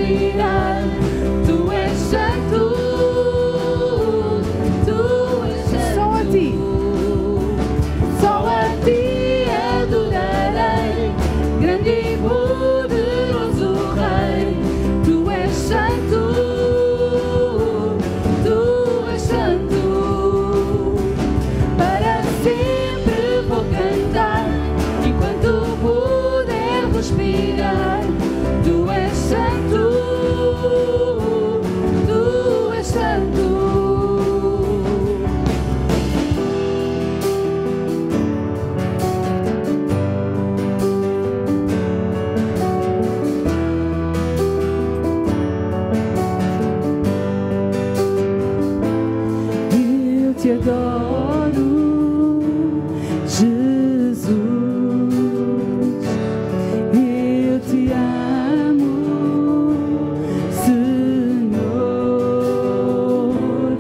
respirar. Tu és santo, tu és santo. Só a ti. Só a ti adorarei, grande e poderoso Rei. Tu és santo, tu és santo. Para sempre vou cantar, enquanto puder respirar. Tu és santo, tu és santo. Eu te adoro, Jesus. Eu te amo, Senhor.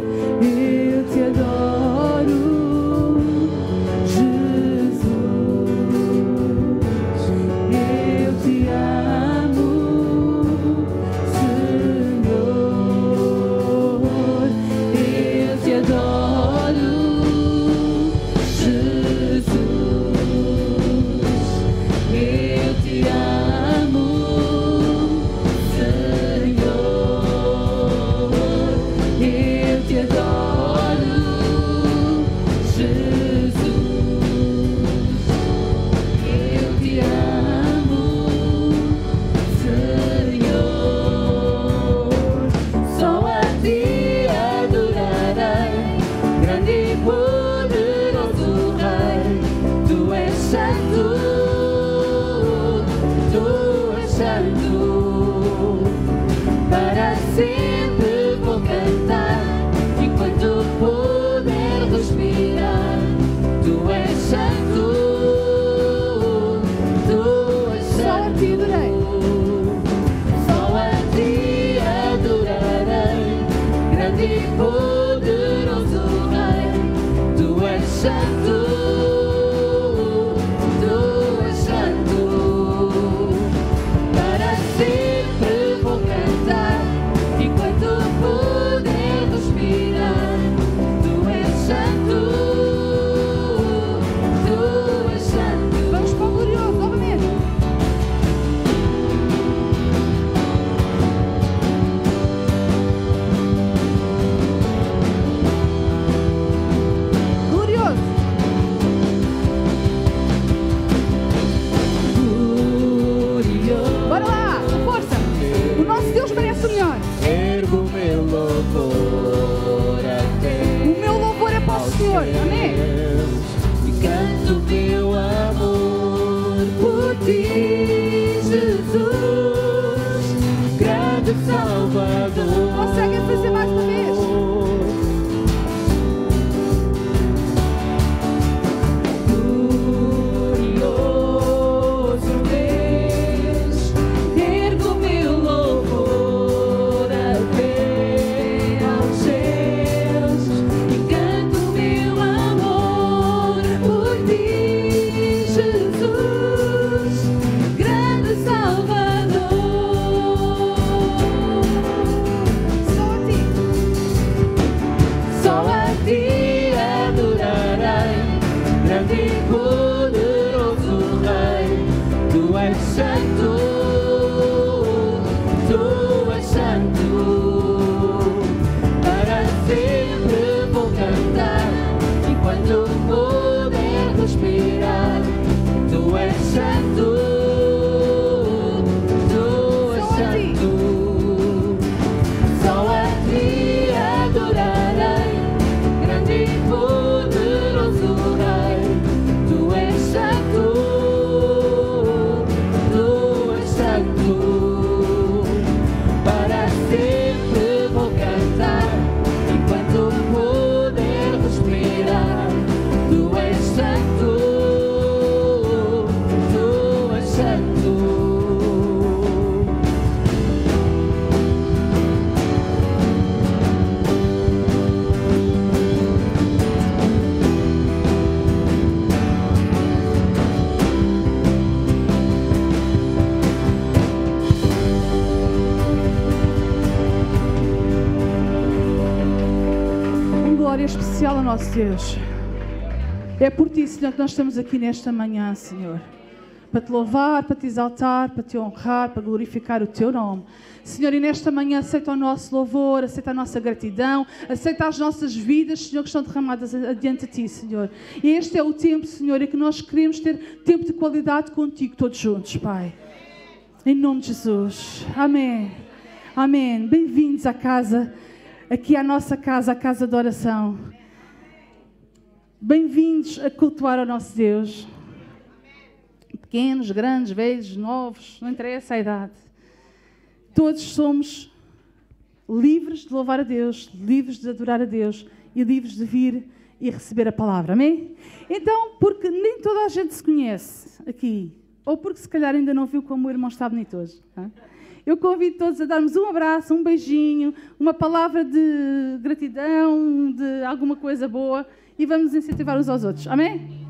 Eu te adoro, Jesus. Eu te amo, Senhor. Eu te adoro, Jesus. Eu te amo, Senhor. Eu te adoro, Jesus. Eu te amo, Senhor. Só a ti adorarei, grande e poderoso Rei. Tu és santo, tu és santo. Para sempre vou cantar, enquanto puder respirar. Tu és santo, tu és santo. Só a ti adorei. Só a ti adorarei, grande e poderoso Rei. Tu és santo, tu és santo. Para sempre vou cantar, enquanto puder respirar. Tu és santo, tu és santo. Vamos para o glorioso, novamente. Glorioso. Glorioso. Bora lá, com força. O nosso Deus merece o melhor. Ergo meu louvor até O meu louvor é para o Senhor. Amém. e canto meu amor por ti, Jesus, grande Salvador. Conseguem fazer mais uma vez? Glorioso Deus, ergo meu louvor até aos céus e canto meu amor por ti, Jesus, grande Salvador. Só a ti. Só a ti adorarei, grande e poderoso Rei. Tu és santo, tu és santo. Para sempre vou cantar, enquanto puder respirar. Tu és santo, tu és Só a ti. santo. Só a ti adorarei, grande e poderoso Rei. Tu és santo, tu és santo. Para sempre vou cantar, enquanto puder respirar. Tu és santo, tu és santo. especial ao nosso Deus. É por ti, Senhor, que nós estamos aqui nesta manhã, Senhor. Para te louvar, para te exaltar, para te honrar, para glorificar o teu nome. Senhor, e nesta manhã aceita o nosso louvor, aceita a nossa gratidão, aceita as nossas vidas, Senhor, que estão derramadas adiante de ti, Senhor. E este é o tempo, Senhor, em que nós queremos ter tempo de qualidade contigo, todos juntos, Pai. Em nome de Jesus. Amém. Amém. Bem-vindos à casa, aqui à nossa casa, à casa de oração. Bem-vindos a cultuar ao nosso Deus. Pequenos, grandes, velhos, novos, não interessa a idade. Todos somos livres de louvar a Deus, livres de adorar a Deus e livres de vir e receber a palavra. Amém? Então, porque nem toda a gente se conhece aqui, ou porque se calhar ainda não viu como o irmão está bonito hoje, tá? Eu convido todos a darmos um abraço, um beijinho, uma palavra de gratidão, de alguma coisa boa, e vamos incentivar uns aos outros. Amém?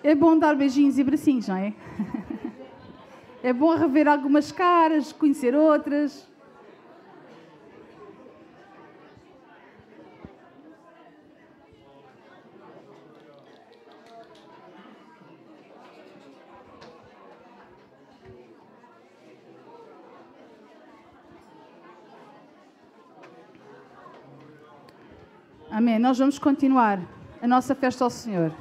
É bom dar beijinhos e bracinhos, não é? É bom rever algumas caras, conhecer outras. Amém. Nós vamos continuar a nossa festa ao Senhor.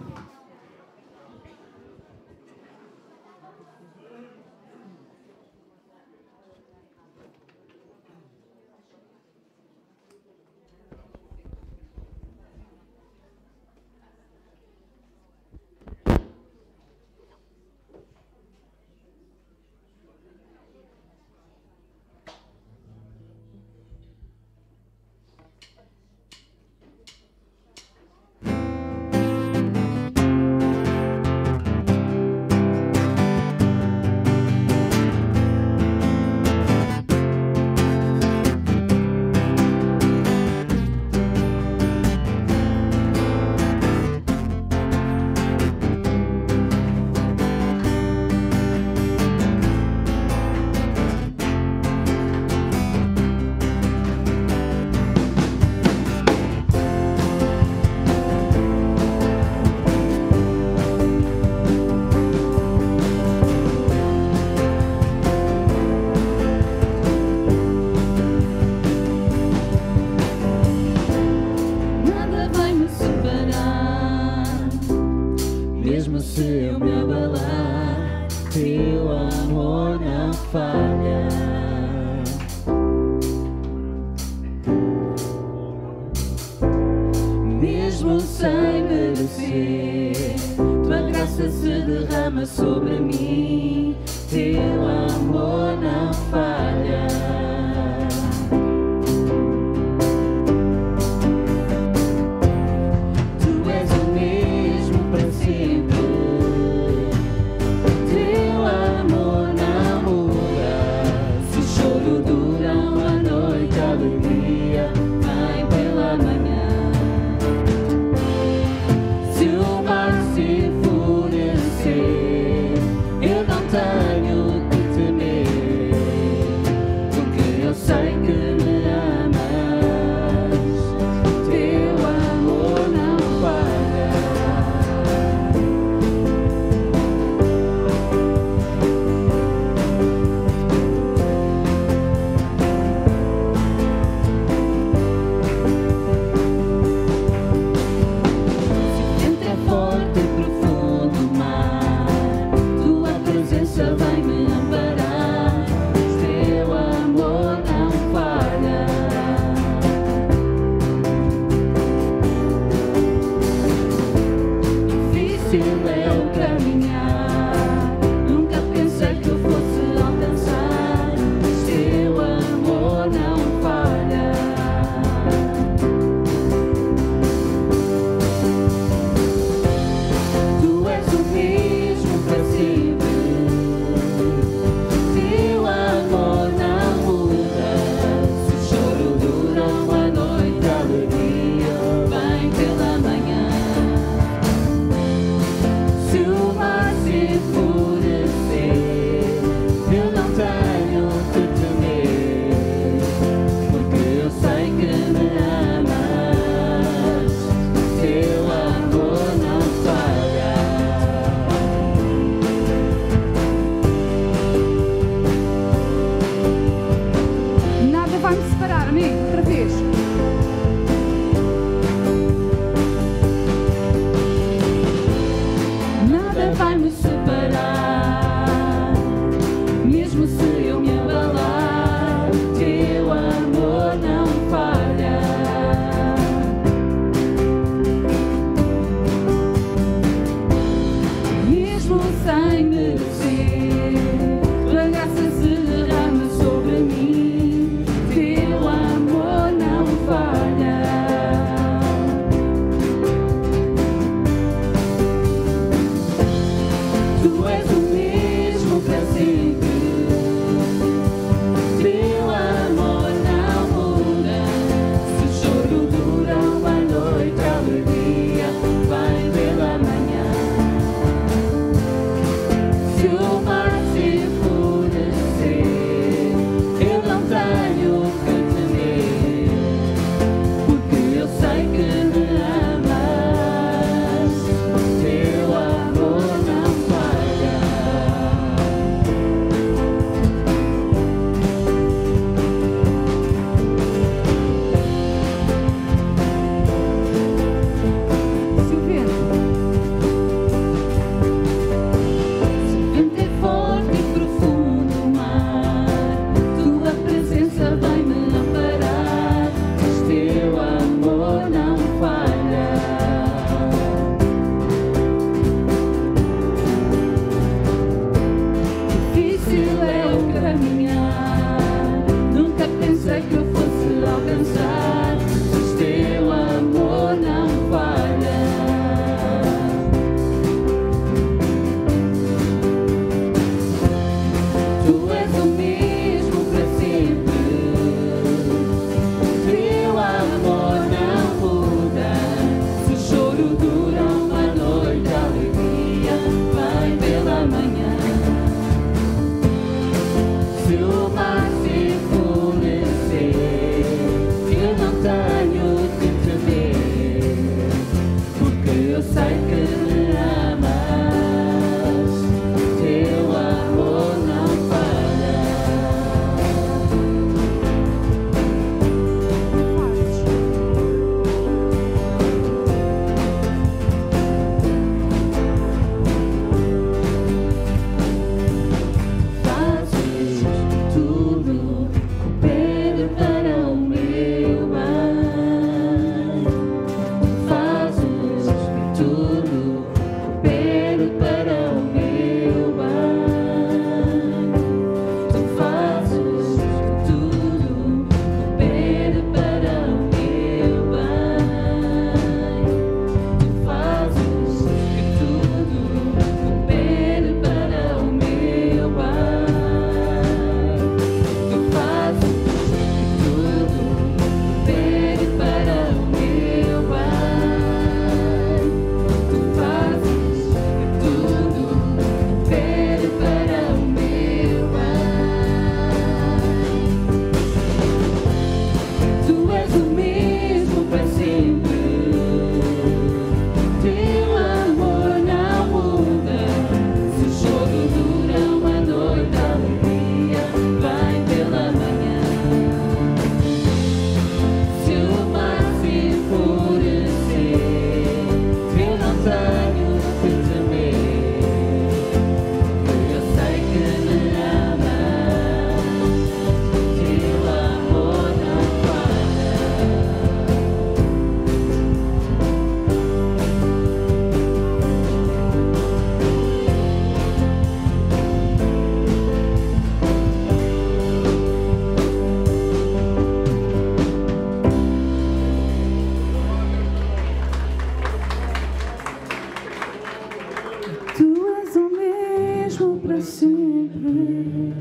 sempre.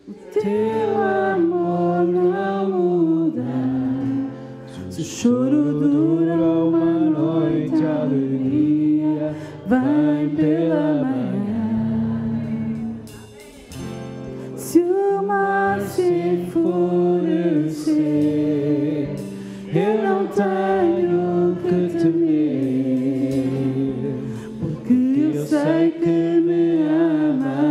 O teu amor não muda. Se o choro dura uma noite, a alegria vem pela manhã. Se o mar se enfurecer, eu não tenho que temer, porque eu sei que me amas.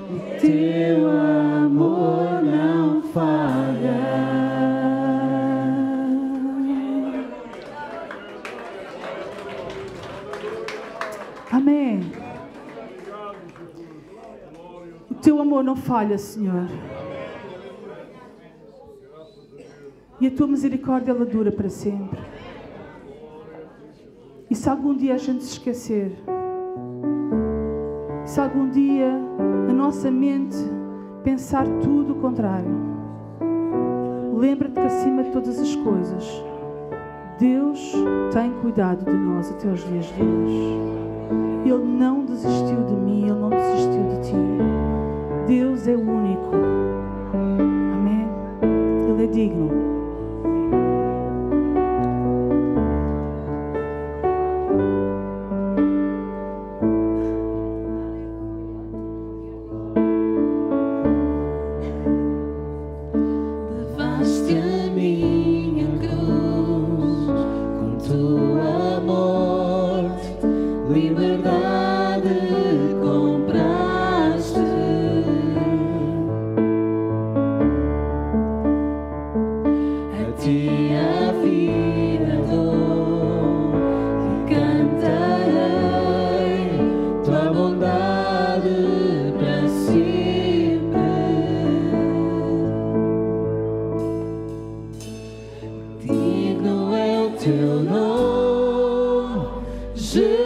O teu amor não falha. Amém. O teu amor não falha, Senhor. E a tua misericórdia, ela dura para sempre. E se algum dia a gente se esquecer, se algum dia a nossa mente pensar tudo o contrário, lembra-te que acima de todas as coisas, Deus tem cuidado de nós até os dias de hoje. Ele não desistiu de mim, Ele não desistiu de ti. Deus é o único. Amém? Ele é digno. Levaste a minha cruz com tua morte, liberdade compraste. A ti a vida dou e cantarei tua bondade para sempre. Digno é o teu nome, Jesus.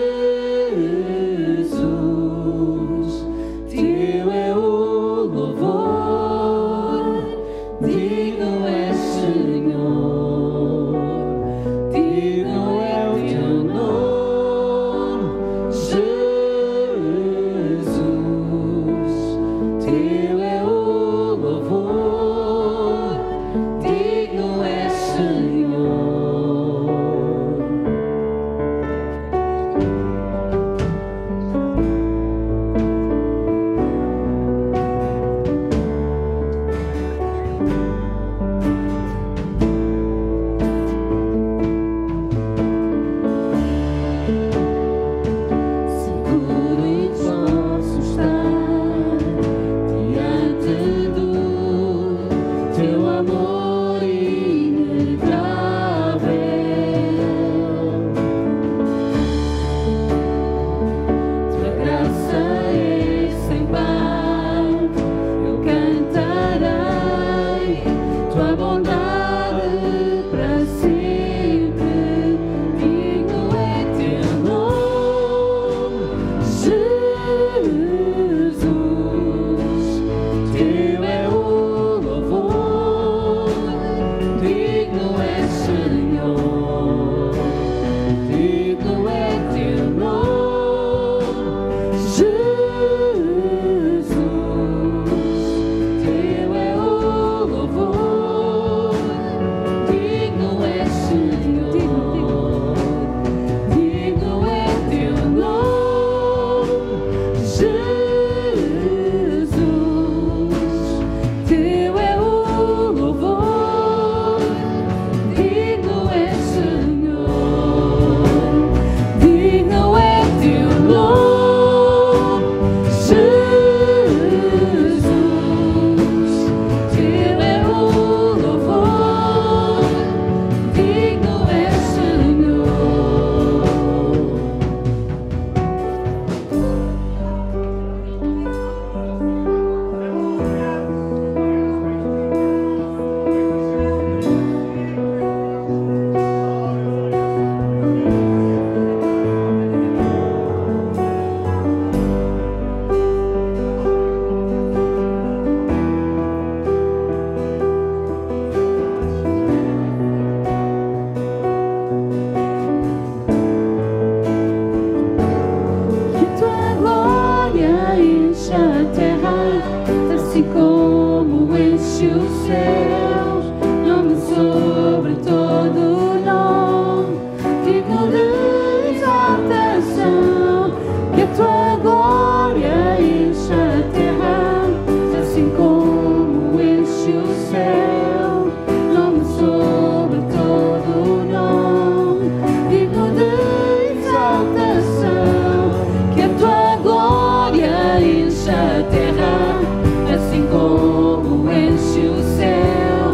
enche a terra, assim como enche os céus. Nome sobre todo nome, digno de exaltação. Que a tua glória enche a terra, assim como enche o céu. Nome sobre todo nome, digno de exaltação. Que a tua glória enche a terra, assim como enche o céu.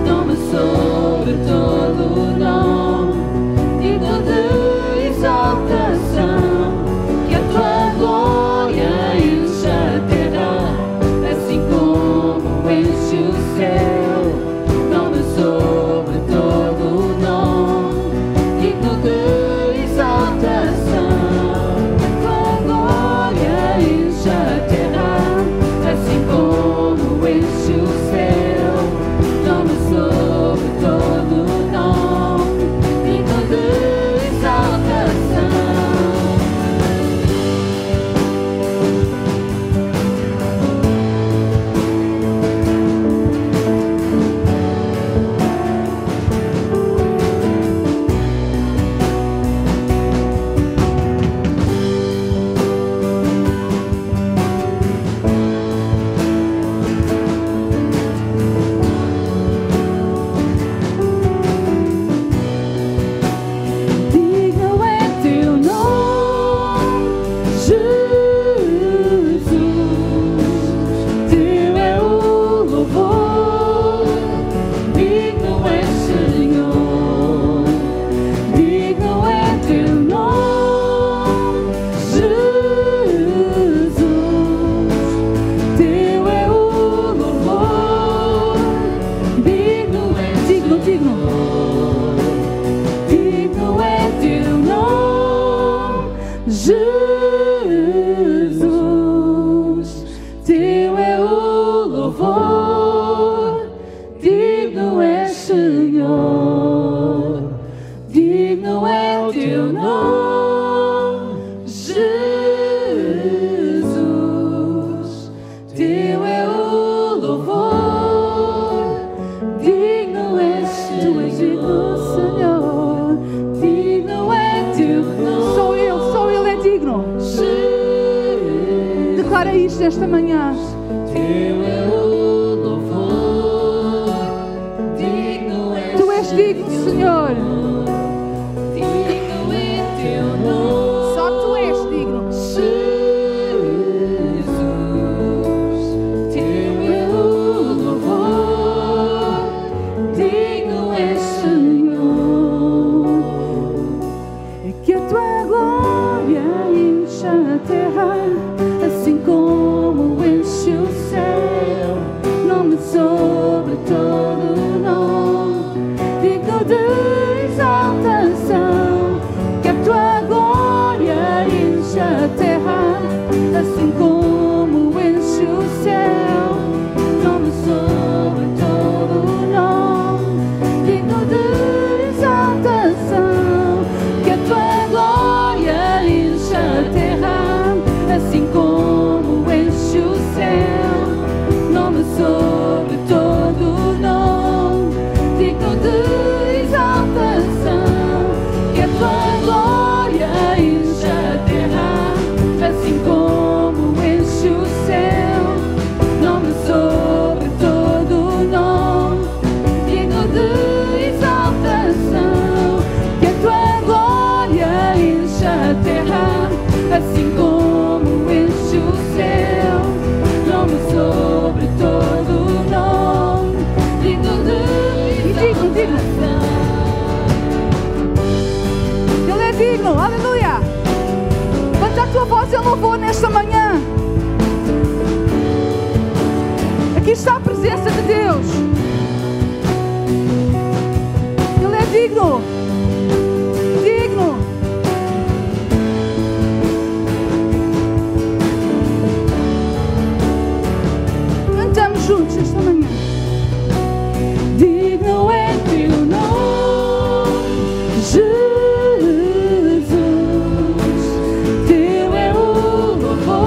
Nome sobre todo nome, digno de exaltação. Que a tua glória enche a terra, assim como enche o céu. Nome sobre todo nome, digno de exaltação. Tua glória enche a terra, assim como enche o céu. Nome sobre todo nome, digno de exaltação. Digno é teu nome, Jesus. Teu é o louvor. Digno é Senhor. Digno é teu nome, Jesus. Teu é o louvor. Digno é digno. Digno é teu nome, Jesus. Teu é o louvor. Digno é Senhor. Digno é teu nome, Jesus. Teu é o louvor. Digno é Senhor. Digno é teu nome. Só Ele é digno. Declara isto esta manhã. Teu é o louvor. Digno é Tu és digno, Senhor. Digno é teu nome. Só Tu és digno. Jesus, teu é o louvor. Digno é Senhor. É que a Tua glória enche a terra, assim como enche o céu. Nome sobre todo nome, digno de exaltação. Que a Tua glória enche a terra, assim como enche o céu. Nome sobre todo nome, digno de exaltação. Que a Tua glória enche a terra, assim como enche o céu. Nome sobre todo nome, digno de exaltação. Que a Tua glória enche a terra, assim como enche o céu. Nome sobre todo nome, digno de exaltação. Que a Tua glória enche a terra, assim como enche o céu. Nome sobre todo nome, digno de exaltação. Ele é digno, aleluia! Levanta a tua voz em louvor nesta manhã. Aqui está a presença de Deus. Ele é digno. Digno. Cantamos juntos esta manhã. Digno é teu nome, Jesus. Teu é o louvor.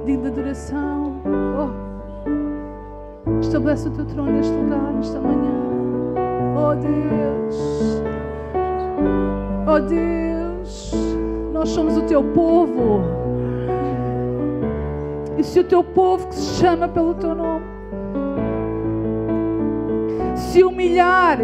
digno de adoração. Estabelece o teu trono neste lugar, nesta manhã. Oh Deus, oh Deus, nós somos o teu povo. E se o teu povo que se chama pelo teu nome se humilhar,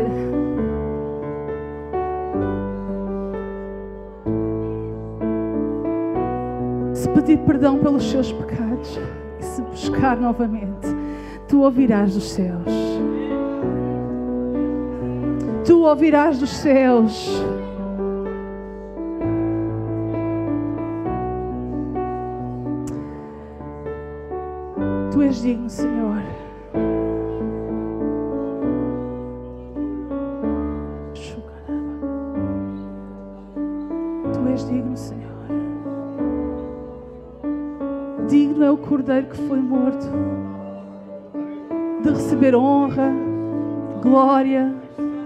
se pedir perdão pelos seus pecados e se buscar novamente, tu ouvirás dos céus. Tu ouvirás dos céus. Tu és digno, Senhor. Tu és digno, Senhor. Digno é o Cordeiro que foi morto de receber honra, glória,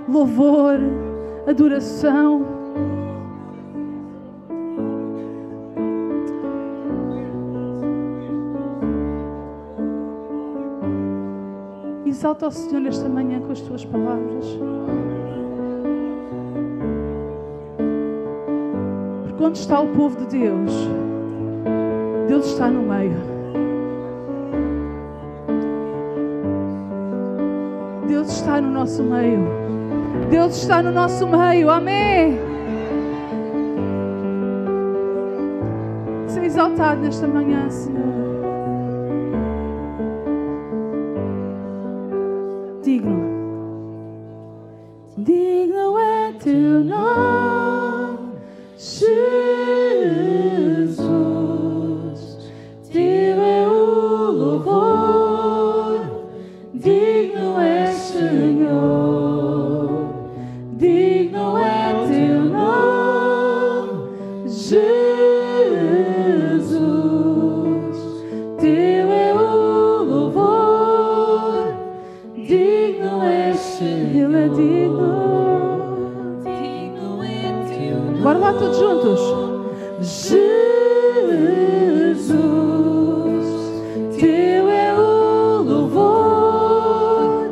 louvor, adoração. Exalta ao Senhor nesta manhã com as tuas palavras. Porque onde está o povo de Deus, Deus está no meio. Deus está no nosso meio. Deus está no nosso meio. Amém. Seja exaltado nesta manhã, Senhor. Digno. Digno é teu nome, Jesus. Teu é o louvor. Digno é, Senhor. Digno é teu nome, Jesus. Teu é o louvor. Digno é, Senhor. Ele é digno. Digno é teu nome. Bora lá todos juntos. Jesus. Teu é o louvor.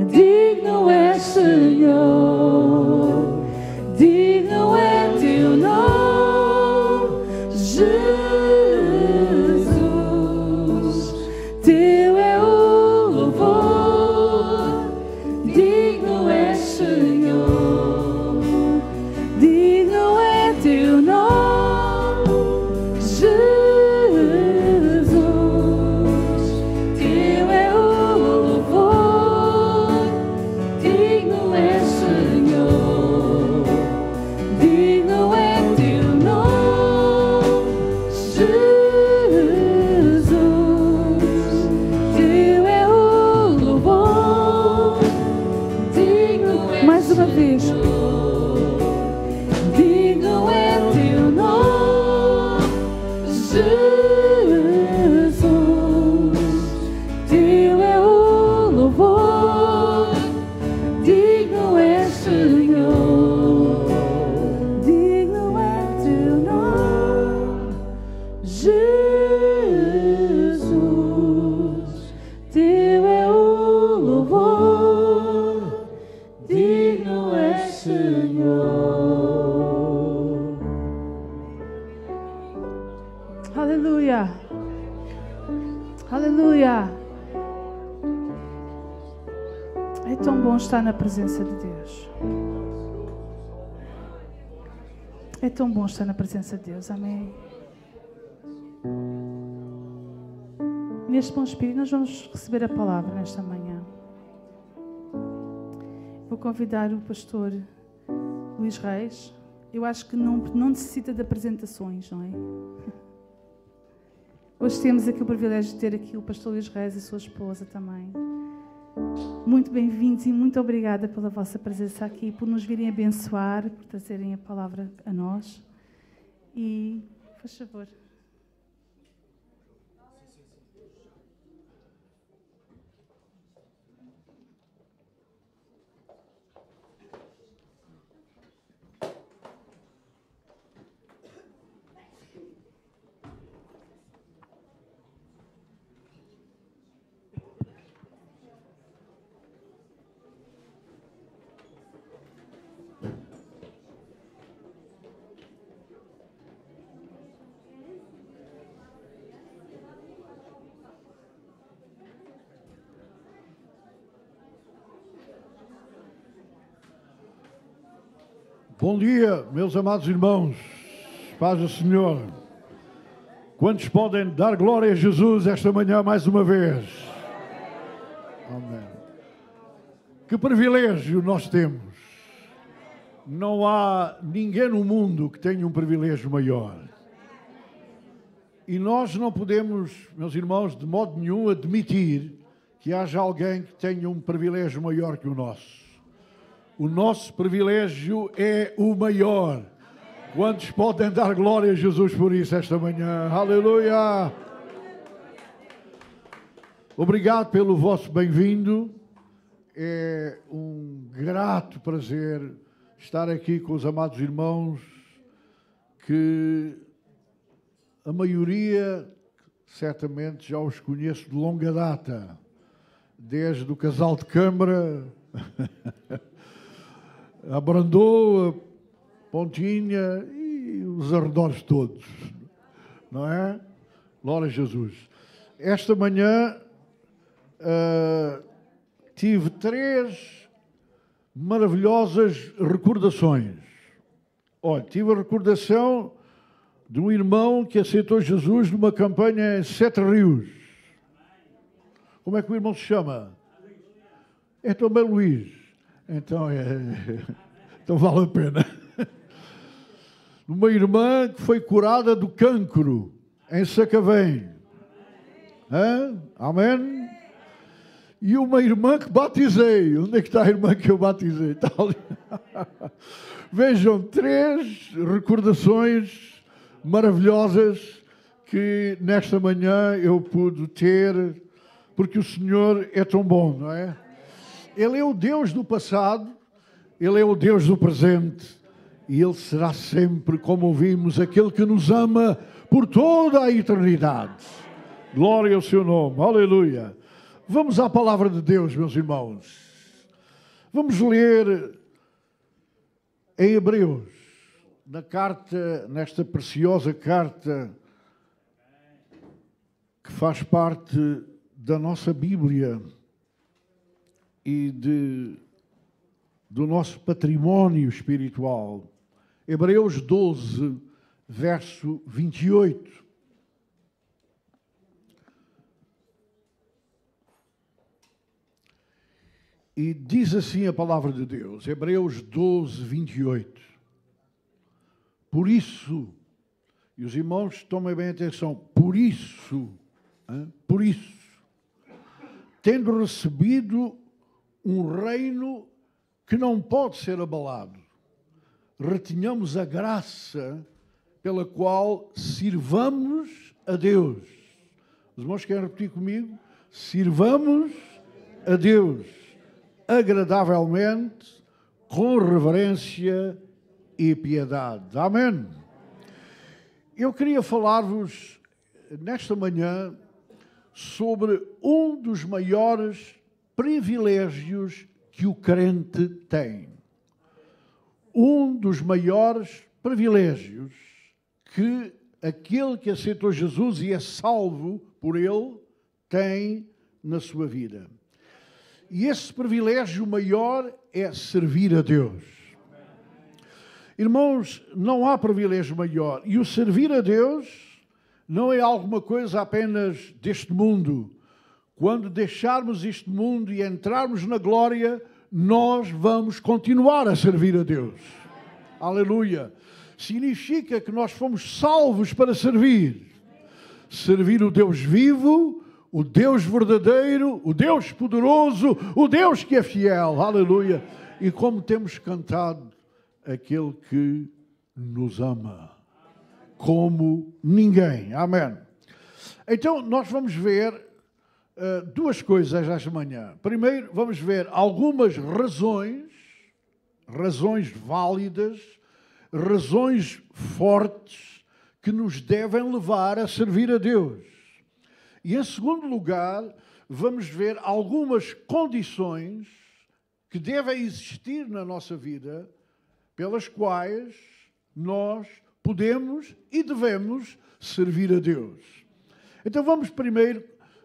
Digno é, Senhor. Digno é teu nome, Jesus. Teu é o louvor. Digno é, Senhor. Digno é teu nome, Jesus. Teu é o louvor. Digno é, Senhor. Digno é teu nome, Jesus. Teu é o louvor. Digno é, mais uma vez. Digno é teu nome, Jesus. Teu é o louvor. Digno é, Senhor. Digno é teu nome, Jesus. Teu é o louvor. Digno é, Senhor. Aleluia. Aleluia. É tão bom estar na presença de Deus. É tão bom estar na presença de Deus. Amém. Neste bom espírito, nós vamos receber a palavra nesta manhã. Vou convidar o pastor Luís Reis. Eu acho que não necessita de apresentações, não é? Hoje temos aqui o privilégio de ter aqui o pastor Luís Reis e a sua esposa também. Muito bem-vindos e muito obrigada pela vossa presença aqui, por nos virem abençoar, por trazerem a palavra a nós. E, faz favor. Bom dia, meus amados irmãos. Paz do Senhor. Quantos podem dar glória a Jesus esta manhã mais uma vez? Amém. Que privilégio nós temos. Não há ninguém no mundo que tenha um privilégio maior. E nós não podemos, meus irmãos, de modo nenhum admitir que haja alguém que tenha um privilégio maior que o nosso. O nosso privilégio é o maior. Quantos podem dar glória a Jesus por isso esta manhã? Aleluia! Obrigado pelo vosso bem-vindo. É um grato prazer estar aqui com os amados irmãos que a maioria certamente já os conheço de longa data, desde o casal de Câmara, a Brandoa, Pontinha e os arredores todos, não é? Glória a Jesus. Esta manhã tive 3 maravilhosas recordações. Olha, tive a recordação de um irmão que aceitou Jesus numa campanha em 7 Rios. Como é que o irmão se chama? É também Luís. Então, então vale a pena. Uma irmã que foi curada do cancro em Sacavém. Amém? E uma irmã que batizei. Onde é que está a irmã que eu batizei? Está ali. Vejam, 3 recordações maravilhosas que nesta manhã eu pude ter, porque o Senhor é tão bom, não é? Ele é o Deus do passado, Ele é o Deus do presente e Ele será sempre, como ouvimos, aquele que nos ama por toda a eternidade. Glória ao seu nome, aleluia. Vamos à palavra de Deus, meus irmãos. Vamos ler em Hebreus, nesta preciosa carta que faz parte da nossa Bíblia e do nosso património espiritual. Hebreus 12, verso 28. E diz assim a palavra de Deus, Hebreus 12, 28. Por isso, e os irmãos tomem bem atenção, por isso, tendo recebido um reino que não pode ser abalado, retenhamos a graça pela qual sirvamos a Deus. Os irmãos querem repetir comigo? Sirvamos a Deus agradavelmente, com reverência e piedade. Amém? Eu queria falar-vos nesta manhã sobre um dos maiores privilégios que o crente tem. Um dos maiores privilégios que aquele que aceitou Jesus e é salvo por Ele tem na sua vida. E esse privilégio maior é servir a Deus. Irmãos, não há privilégio maior. E o servir a Deus não é alguma coisa apenas deste mundo. Quando deixarmos este mundo e entrarmos na glória, nós vamos continuar a servir a Deus. Aleluia. Significa que nós fomos salvos para servir. Servir o Deus vivo, o Deus verdadeiro, o Deus poderoso, o Deus que é fiel. Aleluia. E como temos cantado, aquele que nos ama como ninguém. Amém. Então, nós vamos ver 2 coisas esta manhã. Primeiro, vamos ver algumas razões válidas, razões fortes que nos devem levar a servir a Deus. E, em segundo lugar, vamos ver algumas condições que devem existir na nossa vida pelas quais nós podemos e devemos servir a Deus. Então vamos primeiro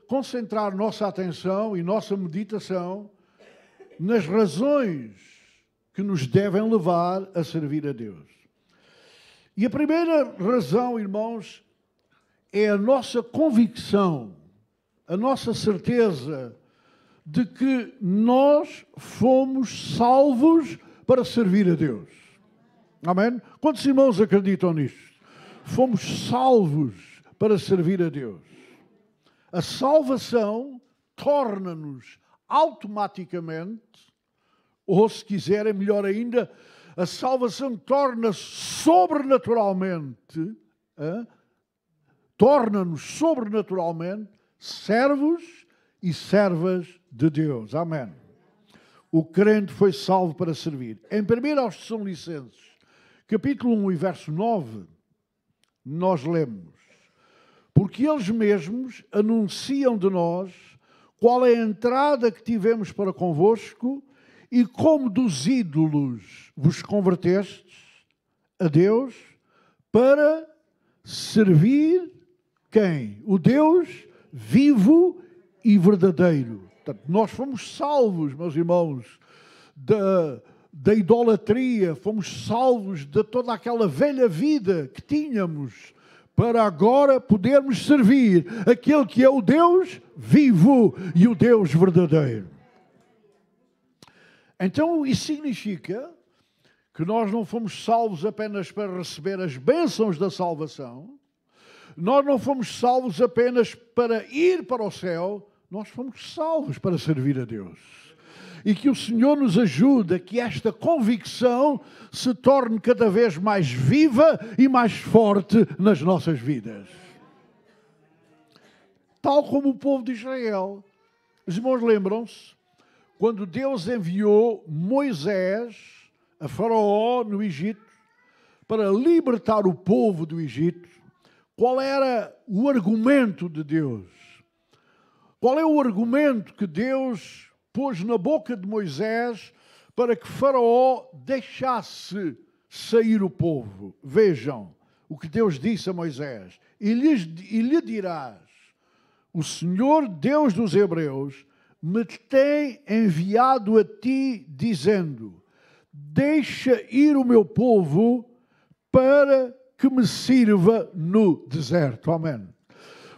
concentrar nossa atenção e nossa meditação nas razões que nos devem levar a servir a Deus. E a primeira razão, irmãos, é a nossa convicção, a nossa certeza de que nós fomos salvos para servir a Deus. Amém? Quantos irmãos acreditam nisto? Fomos salvos para servir a Deus. A salvação torna-nos automaticamente, ou se quiserem, melhor ainda, a salvação torna-nos sobrenaturalmente servos e servas de Deus. Amém. O crente foi salvo para servir. Em 1 aos Tessalonicenses, capítulo 1 e verso 9, nós lemos: porque eles mesmos anunciam de nós qual é a entrada que tivemos para convosco e como dos ídolos vos convertestes a Deus para servir quem? O Deus vivo e verdadeiro. Portanto, nós fomos salvos, meus irmãos, da idolatria, fomos salvos de toda aquela velha vida que tínhamos, para agora podermos servir aquele que é o Deus vivo e o Deus verdadeiro. Então, isso significa que nós não fomos salvos apenas para receber as bênçãos da salvação, nós não fomos salvos apenas para ir para o céu, nós fomos salvos para servir a Deus. E que o Senhor nos ajude a que esta convicção se torne cada vez mais viva e mais forte nas nossas vidas. Tal como o povo de Israel. Os irmãos lembram-se? Quando Deus enviou Moisés a Faraó no Egito para libertar o povo do Egito, qual era o argumento de Deus? Qual é o argumento que Deus pôs na boca de Moisés para que Faraó deixasse sair o povo? Vejam o que Deus disse a Moisés. E lhe dirás: o Senhor Deus dos Hebreus me tem enviado a ti, dizendo: deixa ir o meu povo para que me sirva no deserto. Amém.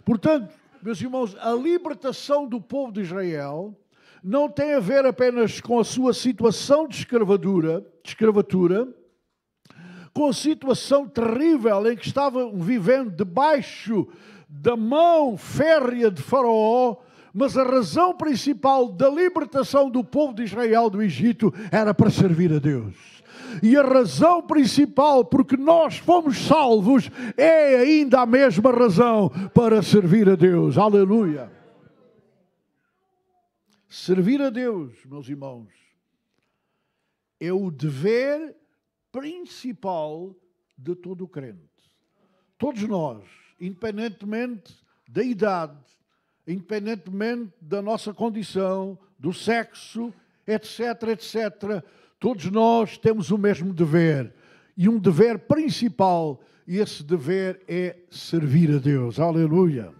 Portanto, meus irmãos, a libertação do povo de Israel não tem a ver apenas com a sua situação de escravatura, com a situação terrível em que estavam vivendo debaixo da mão férrea de Faraó, mas a razão principal da libertação do povo de Israel do Egito era para servir a Deus. E a razão principal porque nós fomos salvos é ainda a mesma razão para servir a Deus. Aleluia! Servir a Deus, meus irmãos, é o dever principal de todo o crente. Todos nós, independentemente da idade, independentemente da nossa condição, do sexo, etc., etc., todos nós temos o mesmo dever. E um dever principal, e esse dever é servir a Deus. Aleluia!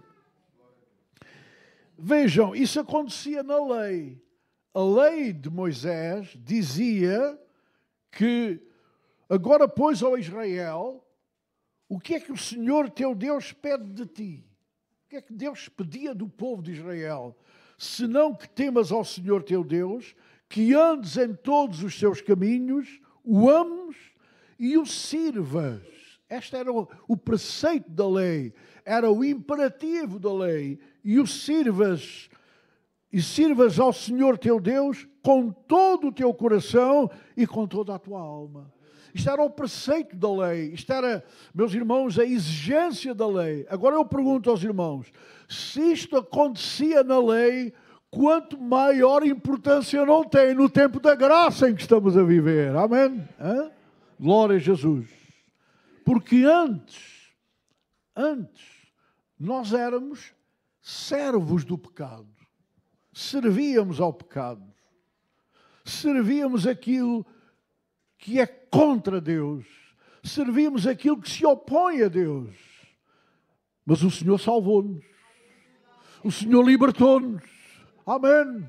Vejam, isso acontecia na lei. A lei de Moisés dizia que agora, pois, ó Israel, o que é que o Senhor teu Deus pede de ti? O que é que Deus pedia do povo de Israel? Senão que temas ao Senhor teu Deus, que andes em todos os seus caminhos, o ames e o sirvas. Este era o preceito da lei, era o imperativo da lei. E o sirvas ao Senhor teu Deus com todo o teu coração e com toda a tua alma. Isto era o preceito da lei. Isto era, meus irmãos, a exigência da lei. Agora eu pergunto aos irmãos, se isto acontecia na lei, quanto maior importância não tem no tempo da graça em que estamos a viver. Amém? Hã? Glória a Jesus. Porque antes, nós éramos servos do pecado. Servíamos ao pecado. Servíamos aquilo que é contra Deus. Servíamos aquilo que se opõe a Deus. Mas o Senhor salvou-nos. O Senhor libertou-nos. Amém.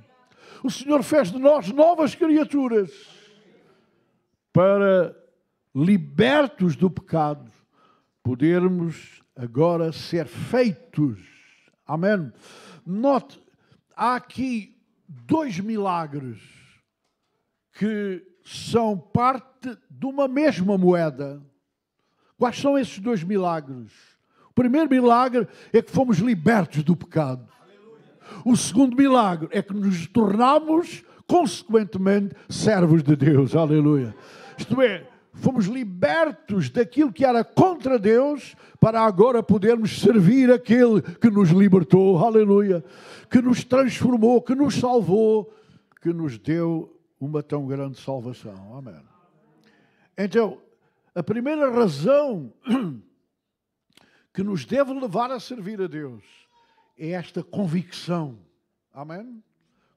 O Senhor fez de nós novas criaturas. para, libertos do pecado, podermos agora ser feitos. Amém? Note, há aqui 2 milagres que são parte de uma mesma moeda. Quais são esses 2 milagres? O primeiro milagre é que fomos libertos do pecado. O segundo milagre é que nos tornamos, consequentemente, servos de Deus. Aleluia. Isto é, fomos libertos daquilo que era contra Deus para agora podermos servir aquele que nos libertou. Aleluia. Que nos transformou, que nos salvou, que nos deu uma tão grande salvação. Amém. Então, a primeira razão que nos deve levar a servir a Deus é esta convicção. Amém?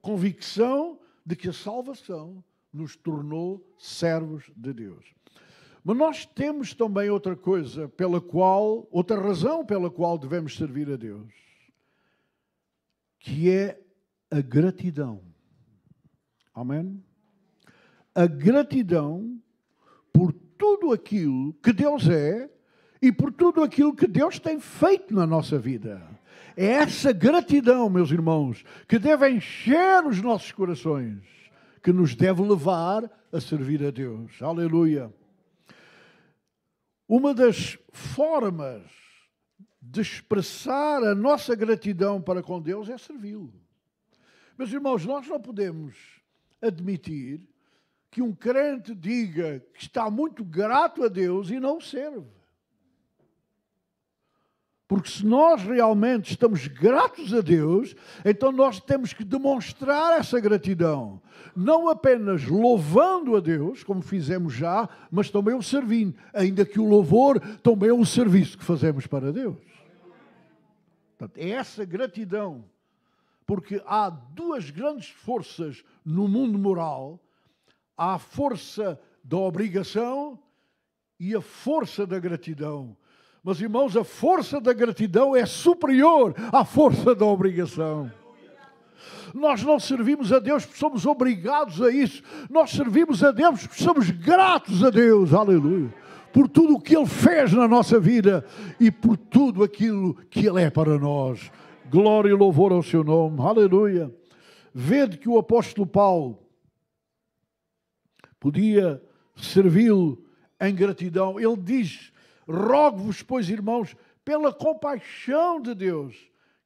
Convicção de que a salvação nos tornou servos de Deus. Mas nós temos também outra coisa outra razão pela qual devemos servir a Deus, que é a gratidão. Amém? A gratidão por tudo aquilo que Deus é e por tudo aquilo que Deus tem feito na nossa vida. É essa gratidão, meus irmãos, que deve encher os nossos corações, que nos deve levar a servir a Deus. Aleluia. Uma das formas de expressar a nossa gratidão para com Deus é servi-lo. Meus irmãos, nós não podemos admitir que um crente diga que está muito grato a Deus e não o serve. Porque se nós realmente estamos gratos a Deus, então nós temos que demonstrar essa gratidão. Não apenas louvando a Deus, como fizemos já, mas também o servindo. Ainda que o louvor também é um serviço que fazemos para Deus. Portanto, é essa gratidão. Porque há 2 grandes forças no mundo moral. Há a força da obrigação e a força da gratidão. Mas, irmãos, a força da gratidão é superior à força da obrigação. Nós não servimos a Deus porque somos obrigados a isso. Nós servimos a Deus porque somos gratos a Deus. Aleluia. Por tudo o que Ele fez na nossa vida e por tudo aquilo que Ele é para nós. Glória e louvor ao seu nome. Aleluia. Vede que o apóstolo Paulo podia servi-lo em gratidão. Ele diz: rogo-vos, pois, irmãos, pela compaixão de Deus,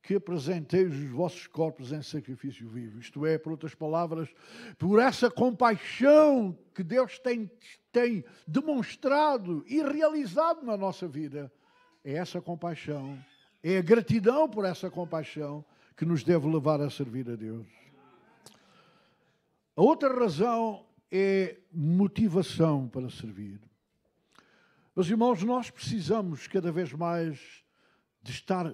que apresenteis os vossos corpos em sacrifício vivo. Isto é, por outras palavras, por essa compaixão que Deus tem demonstrado e realizado na nossa vida. É essa compaixão, é a gratidão por essa compaixão que nos deve levar a servir a Deus. A outra razão é motivação para servir. Meus irmãos, nós precisamos cada vez mais de estar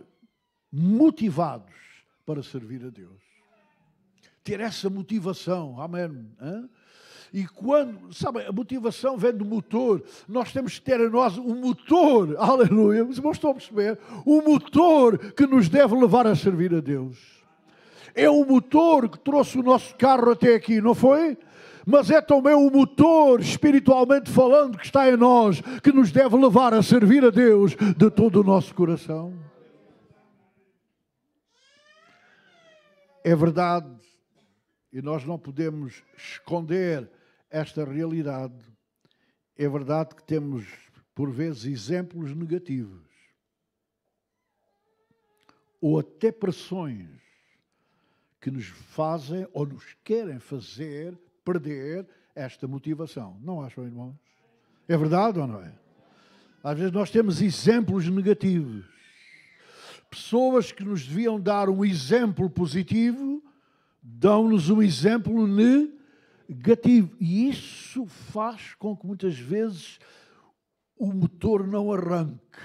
motivados para servir a Deus. Ter essa motivação, amém? E quando, sabe, a motivação vem do motor, nós temos que ter em nós um motor, aleluia, os irmãos estão a perceber? Um motor que nos deve levar a servir a Deus. É o motor que trouxe o nosso carro até aqui, não foi? Mas é também o motor, espiritualmente falando, que está em nós, que nos deve levar a servir a Deus de todo o nosso coração. É verdade, e nós não podemos esconder esta realidade. É verdade que temos, por vezes, exemplos negativos, ou até pressões que nos fazem ou nos querem fazer perder esta motivação. Não acham, irmãos? É verdade ou não é? Às vezes nós temos exemplos negativos. Pessoas que nos deviam dar um exemplo positivo, dão-nos um exemplo negativo. E isso faz com que muitas vezes o motor não arranque.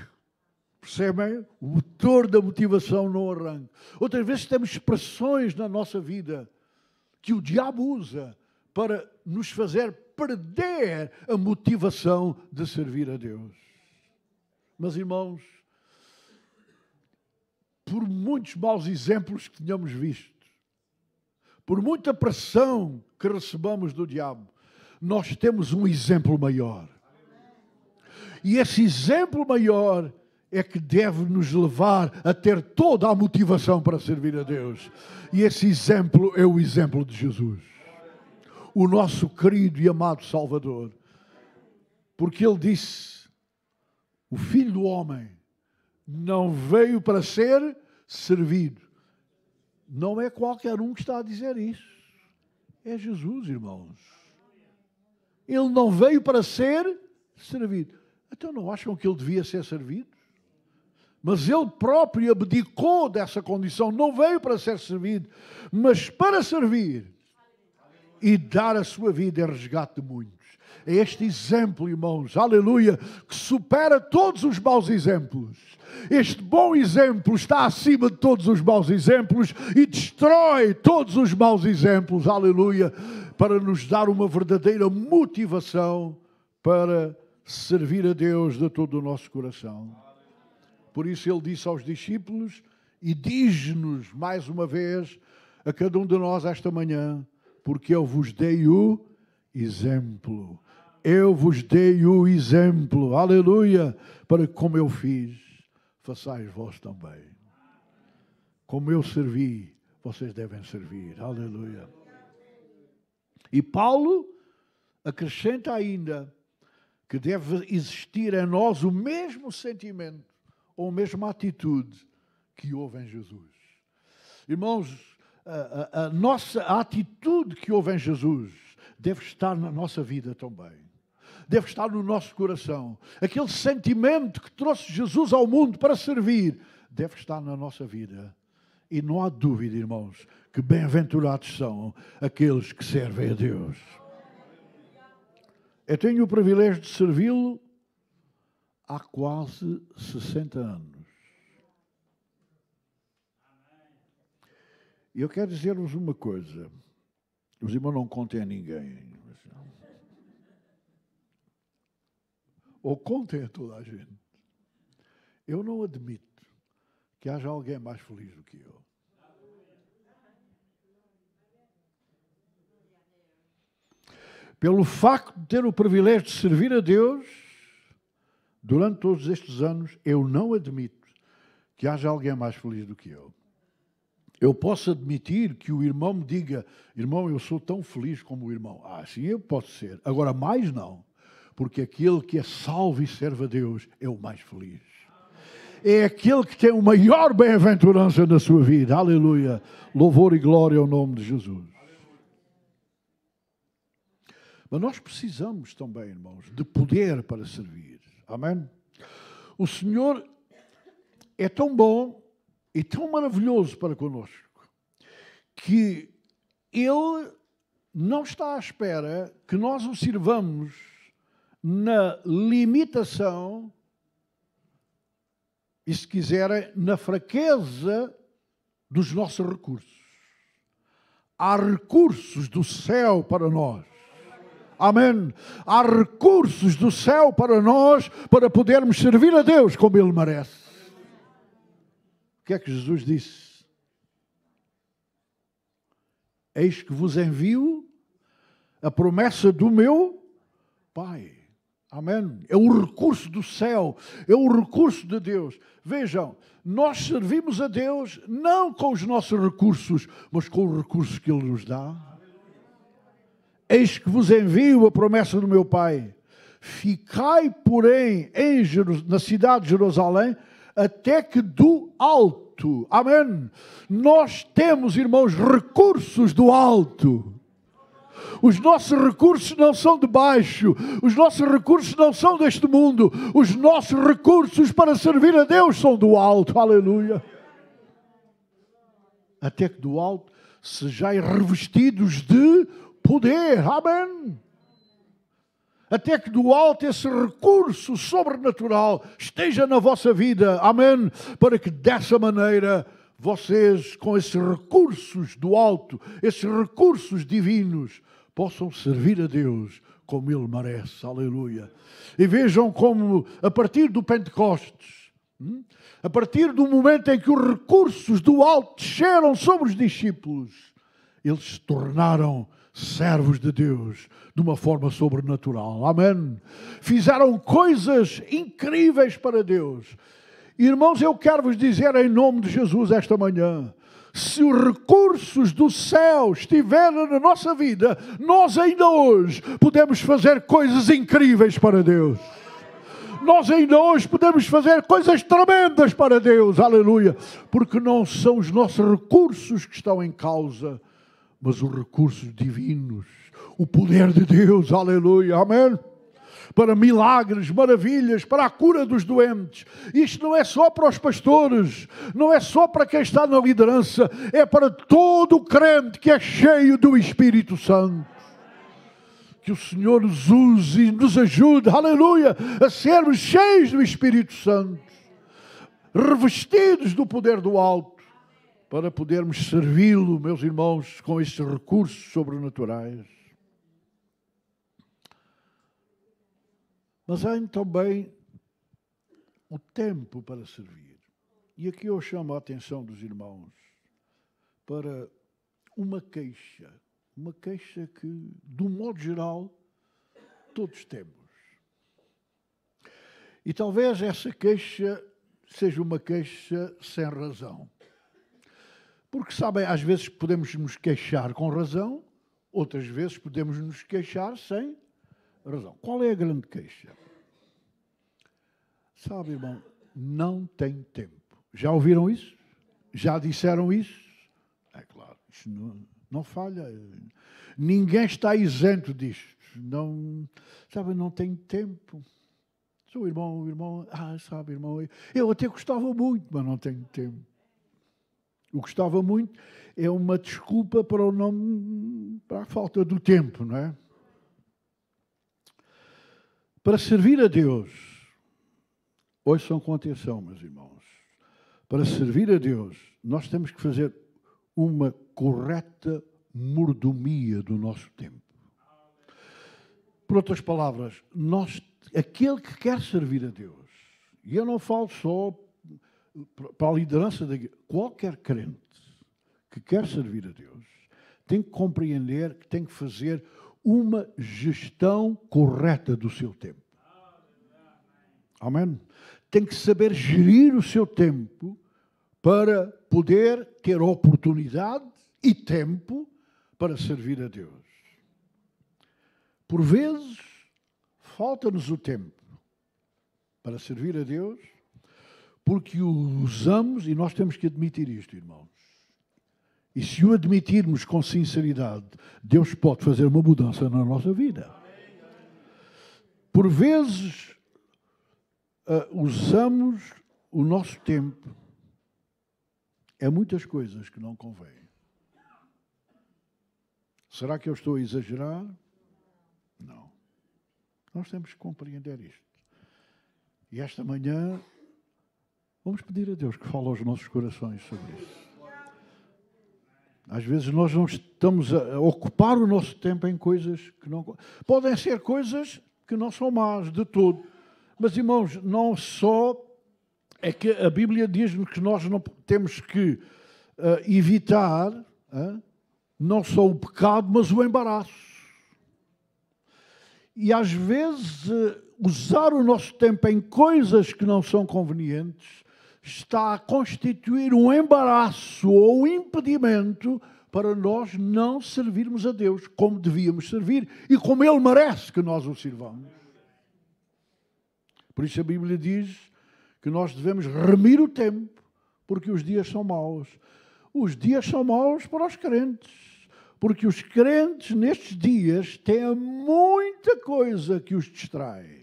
Percebem? O motor da motivação não arranque. Outras vezes temos pressões na nossa vida que o diabo usa para nos fazer perder a motivação de servir a Deus. Mas, irmãos, por muitos maus exemplos que tenhamos visto, por muita pressão que recebamos do diabo, nós temos um exemplo maior. E esse exemplo maior é que deve nos levar a ter toda a motivação para servir a Deus. E esse exemplo é o exemplo de Jesus, o nosso querido e amado Salvador. Porque Ele disse, o Filho do Homem não veio para ser servido. Não é qualquer um que está a dizer isso. É Jesus, irmãos. Ele não veio para ser servido. Então não acham que Ele devia ser servido? Mas Ele próprio abdicou dessa condição. Não veio para ser servido, mas para servir e dar a sua vida em resgate de muitos. É este exemplo, irmãos, aleluia, que supera todos os maus exemplos. Este bom exemplo está acima de todos os maus exemplos e destrói todos os maus exemplos, aleluia, para nos dar uma verdadeira motivação para servir a Deus de todo o nosso coração. Por isso Ele disse aos discípulos e diz-nos mais uma vez a cada um de nós esta manhã, porque eu vos dei o exemplo. Eu vos dei o exemplo, aleluia, para que como eu fiz, façais vós também. Como eu servi, vocês devem servir, aleluia. E Paulo acrescenta ainda que deve existir em nós o mesmo sentimento ou a mesma atitude que houve em Jesus. Irmãos, a nossa atitude que houve em Jesus deve estar na nossa vida também. Deve estar no nosso coração. Aquele sentimento que trouxe Jesus ao mundo para servir deve estar na nossa vida. E não há dúvida, irmãos, que bem-aventurados são aqueles que servem a Deus. Eu tenho o privilégio de servi-lo há quase 60 anos. E eu quero dizer-vos uma coisa. Os irmãos não contem a ninguém. Ou contem a toda a gente. Eu não admito que haja alguém mais feliz do que eu. Pelo facto de ter o privilégio de servir a Deus, durante todos estes anos, eu não admito que haja alguém mais feliz do que eu. Eu posso admitir que o irmão me diga, irmão, eu sou tão feliz como o irmão. Sim, eu posso ser. Agora, mais não. Porque aquele que é salvo e serve a Deus é o mais feliz. É aquele que tem o maior bem-aventurança na sua vida. Aleluia. Louvor e glória ao nome de Jesus. Mas nós precisamos também, irmãos, de poder para servir. Amém? O Senhor é tão bom e tão maravilhoso para connosco que Ele não está à espera que nós o sirvamos na limitação e, se quiserem, na fraqueza dos nossos recursos. Há recursos do céu para nós. Amém. Há recursos do céu para nós para podermos servir a Deus como Ele merece. O que é que Jesus disse? Eis que vos envio a promessa do meu Pai. Amém. É o recurso do céu, é o recurso de Deus. Vejam, nós servimos a Deus não com os nossos recursos, mas com os recursos que Ele nos dá. Eis que vos envio a promessa do meu Pai. Ficai, porém, na cidade de Jerusalém, até que do alto. Amém. Nós temos, irmãos, recursos do alto. Os nossos recursos não são de baixo. Os nossos recursos não são deste mundo. Os nossos recursos para servir a Deus são do alto. Aleluia. Até que do alto sejais revestidos de poder. Amém. Até que do alto esse recurso sobrenatural esteja na vossa vida. Amém. Para que dessa maneira vocês, com esses recursos do alto, esses recursos divinos, possam servir a Deus como Ele merece. Aleluia. E vejam como, a partir do Pentecostes, a partir do momento em que os recursos do alto desceram sobre os discípulos, eles se tornaram servos de Deus de uma forma sobrenatural. Amém? Fizeram coisas incríveis para Deus. Irmãos, eu quero vos dizer em nome de Jesus esta manhã, se os recursos do céu estiverem na nossa vida, nós ainda hoje podemos fazer coisas incríveis para Deus. Nós ainda hoje podemos fazer coisas tremendas para Deus, aleluia, porque não são os nossos recursos que estão em causa, mas os recursos divinos, o poder de Deus, aleluia, amém? Para milagres, maravilhas, para a cura dos doentes. Isto não é só para os pastores, não é só para quem está na liderança, é para todo o crente que é cheio do Espírito Santo. Que o Senhor nos use e nos ajude, aleluia, a sermos cheios do Espírito Santo, revestidos do poder do alto, para podermos servi-lo, meus irmãos, com estes recursos sobrenaturais. Mas há também o tempo para servir. E aqui eu chamo a atenção dos irmãos para uma queixa que, de um modo geral, todos temos. E talvez essa queixa seja uma queixa sem razão. Porque, sabem, às vezes podemos nos queixar com razão, outras vezes podemos nos queixar sem razão. Qual é a grande queixa? Sabe, irmão, não tem tempo. Já ouviram isso? Já disseram isso? É claro, isso não falha. Ninguém está isento disto. Não, sabe, não tem tempo. O irmão, sabe, irmão, eu até gostava muito, mas não tenho tempo. O gostava muito é uma desculpa para a falta do tempo, não é? Para servir a Deus, ouçam com atenção, meus irmãos, para servir a Deus, nós temos que fazer uma correta mordomia do nosso tempo. Por outras palavras, aquele que quer servir a Deus, e eu não falo só para a liderança da igreja, qualquer crente que quer servir a Deus tem que compreender que tem que fazer uma gestão correta do seu tempo. Amém? Tem que saber gerir o seu tempo para poder ter oportunidade e tempo para servir a Deus. Por vezes, falta-nos o tempo para servir a Deus, porque o usamos, e nós temos que admitir isto, irmãos. E se o admitirmos com sinceridade, Deus pode fazer uma mudança na nossa vida. Por vezes, usamos o nosso tempo em muitas coisas que não convêm. Será que eu estou a exagerar? Não. Nós temos que compreender isto. E esta manhã, vamos pedir a Deus que fale aos nossos corações sobre isso. Às vezes nós não estamos a ocupar o nosso tempo em coisas que não... Podem ser coisas que não são más de todo. Mas, irmãos, não só é que a Bíblia diz-nos que nós não temos que evitar não só o pecado, mas o embaraço. E às vezes usar o nosso tempo em coisas que não são convenientes está a constituir um embaraço ou um impedimento para nós não servirmos a Deus como devíamos servir e como Ele merece que nós o sirvamos. Por isso a Bíblia diz que nós devemos remir o tempo, porque os dias são maus. Os dias são maus para os crentes, porque os crentes nestes dias têm muita coisa que os distrai.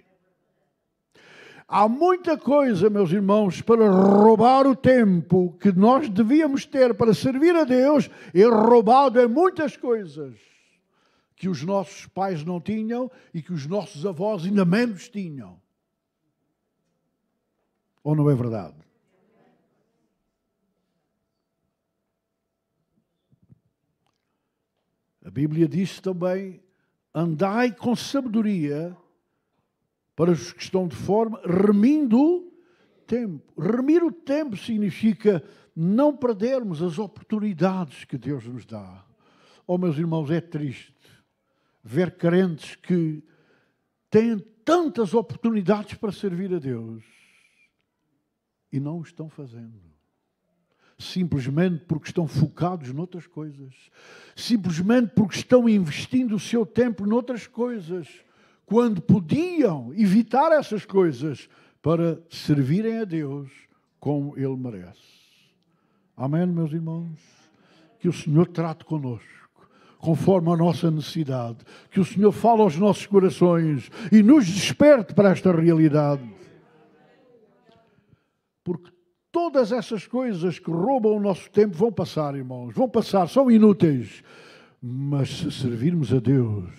Há muita coisa, meus irmãos, para roubar o tempo que nós devíamos ter para servir a Deus, é roubado em muitas coisas que os nossos pais não tinham e que os nossos avós ainda menos tinham. Ou não é verdade? A Bíblia diz também, andai com sabedoria para os que estão de forma, remindo tempo. Remir o tempo significa não perdermos as oportunidades que Deus nos dá. Oh, meus irmãos, é triste ver crentes que têm tantas oportunidades para servir a Deus e não o estão fazendo. Simplesmente porque estão focados noutras coisas. Simplesmente porque estão investindo o seu tempo noutras coisas, quando podiam evitar essas coisas para servirem a Deus como Ele merece. Amém, meus irmãos? Que o Senhor trate connosco, conforme a nossa necessidade. Que o Senhor fale aos nossos corações e nos desperte para esta realidade. Porque todas essas coisas que roubam o nosso tempo vão passar, irmãos. Vão passar, são inúteis. Mas se servirmos a Deus,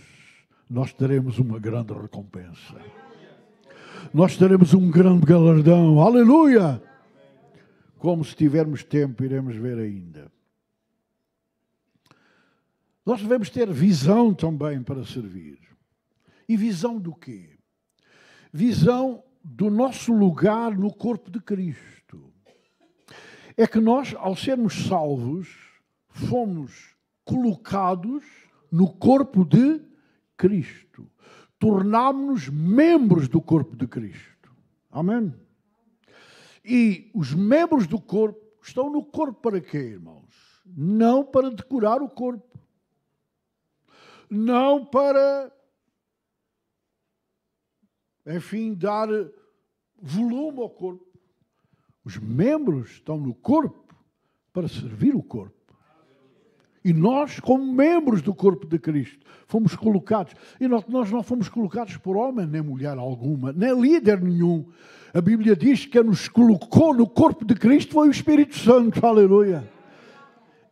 nós teremos uma grande recompensa. Nós teremos um grande galardão. Aleluia! Como se tivermos tempo, iremos ver ainda. Nós devemos ter visão também para servir. E visão do quê? Visão do nosso lugar no corpo de Cristo. É que nós, ao sermos salvos, fomos colocados no corpo de Cristo. Tornámos-nos membros do corpo de Cristo. Amém? E os membros do corpo estão no corpo para quê, irmãos? Não para decorar o corpo. Não para, enfim, dar volume ao corpo. Os membros estão no corpo para servir o corpo. E nós, como membros do corpo de Cristo, fomos colocados. E nós não fomos colocados por homem, nem mulher alguma, nem líder nenhum. A Bíblia diz que quem nos colocou no corpo de Cristo foi o Espírito Santo. Aleluia.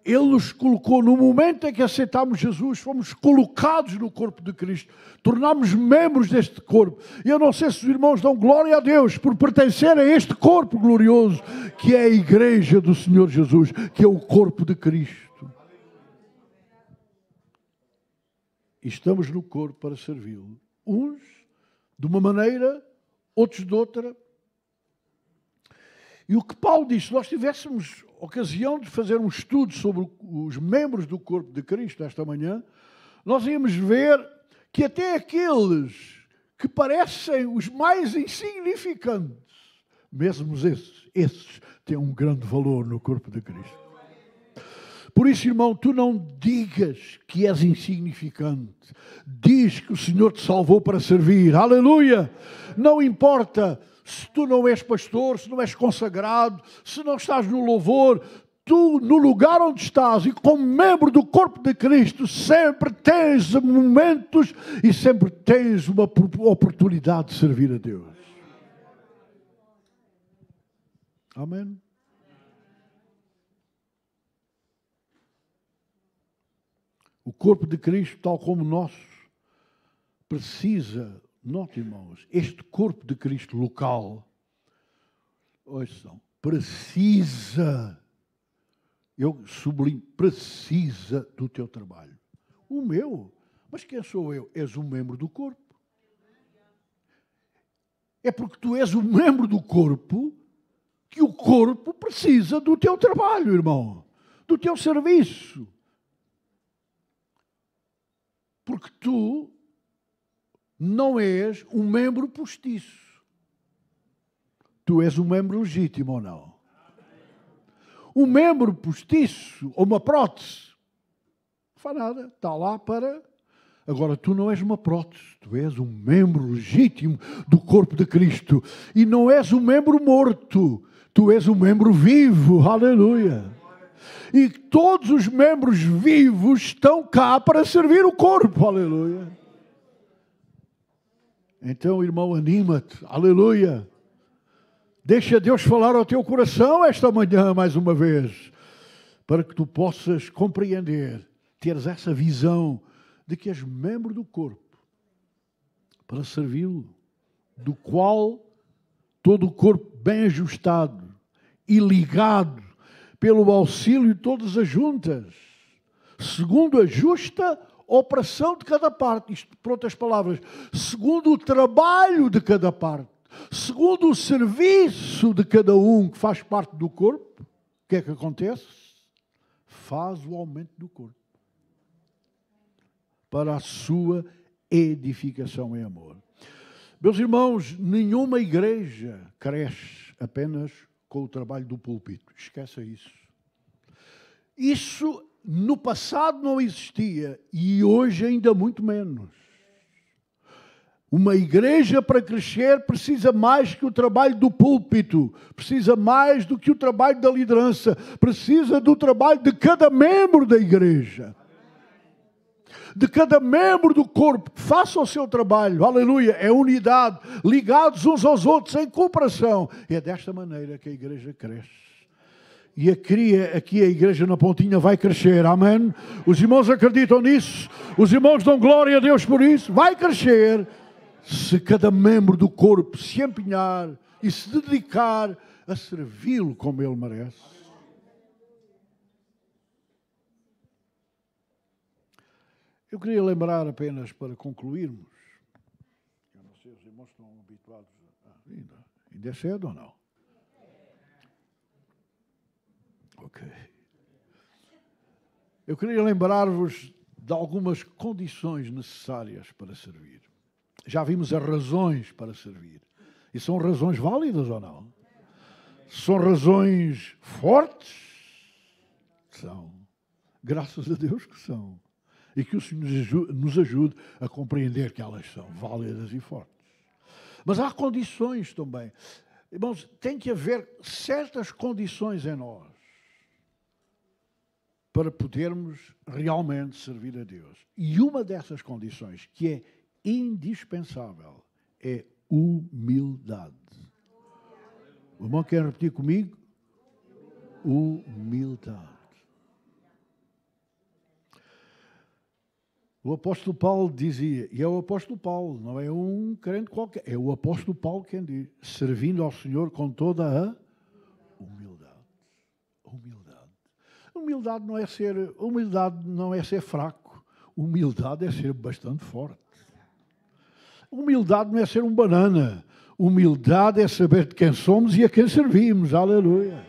Ele nos colocou no momento em que aceitámos Jesus, fomos colocados no corpo de Cristo, tornámos membros deste corpo. E eu não sei se os irmãos dão glória a Deus por pertencer a este corpo glorioso, que é a igreja do Senhor Jesus, que é o corpo de Cristo. E estamos no corpo para servi-lo. Uns de uma maneira, outros de outra. E o que Paulo diz, se nós tivéssemos ocasião de fazer um estudo sobre os membros do corpo de Cristo esta manhã, nós íamos ver que até aqueles que parecem os mais insignificantes, mesmo esses têm um grande valor no corpo de Cristo. Por isso, irmão, tu não digas que és insignificante. Diz que o Senhor te salvou para servir. Aleluia! Não importa se tu não és pastor, se não és consagrado, se não estás no louvor, tu, no lugar onde estás e como membro do corpo de Cristo, sempre tens momentos e sempre tens uma oportunidade de servir a Deus. Amém? O corpo de Cristo, tal como o nosso, precisa, note, irmãos, este corpo de Cristo local, ouçam, precisa, eu sublinho, precisa do teu trabalho. O meu? Mas quem sou eu? És um membro do corpo. É porque tu és um membro do corpo que o corpo precisa do teu trabalho, irmão, do teu serviço. Porque tu não és um membro postiço. Tu és um membro legítimo ou não? Um membro postiço ou uma prótese, não faz nada, está lá para... Agora, tu não és uma prótese, tu és um membro legítimo do corpo de Cristo. E não és um membro morto, tu és um membro vivo, aleluia. E todos os membros vivos estão cá para servir o corpo, aleluia. Então, irmão, anima-te, aleluia. Deixa Deus falar ao teu coração esta manhã, mais uma vez, para que tu possas compreender, teres essa visão de que és membro do corpo, para servi-lo, do qual todo o corpo bem ajustado e ligado, pelo auxílio de todas as juntas, segundo a justa operação de cada parte. Isto, por outras palavras, segundo o trabalho de cada parte, segundo o serviço de cada um que faz parte do corpo, o que é que acontece? Faz o aumento do corpo. para a sua edificação em amor. Meus irmãos, nenhuma igreja cresce apenas com o trabalho do púlpito. Esqueça isso. Isso no passado não existia e hoje ainda muito menos. Uma igreja para crescer precisa mais que o trabalho do púlpito, precisa mais do que o trabalho da liderança, precisa do trabalho de cada membro da igreja, de cada membro do corpo. Faça o seu trabalho, aleluia, é unidade, ligados uns aos outros, em cooperação. É desta maneira que a igreja cresce. E aqui a igreja na Pontinha vai crescer, amém? Os irmãos acreditam nisso? Os irmãos dão glória a Deus por isso? Vai crescer se cada membro do corpo se empenhar e se dedicar a servi-lo como ele merece. Eu queria lembrar apenas para concluirmos. Eu não sei, os irmãos estão habituados ainda é cedo ou não? Ok. Eu queria lembrar-vos de algumas condições necessárias para servir. Já vimos as razões para servir. E são razões válidas ou não? São razões fortes? São. Graças a Deus que são. E que o Senhor nos ajude a compreender que elas são válidas e fortes. Mas há condições também. Irmãos, tem que haver certas condições em nós para podermos realmente servir a Deus. E uma dessas condições que é indispensável é humildade. O irmão quer repetir comigo? Humildade. O apóstolo Paulo dizia, e é o apóstolo Paulo, não é um crente qualquer, é o apóstolo Paulo quem diz, servindo ao Senhor com toda a humildade. Humildade. Humildade não é ser fraco. Humildade é ser bastante forte. Humildade não é ser um banana. Humildade é saber de quem somos e a quem servimos. Aleluia.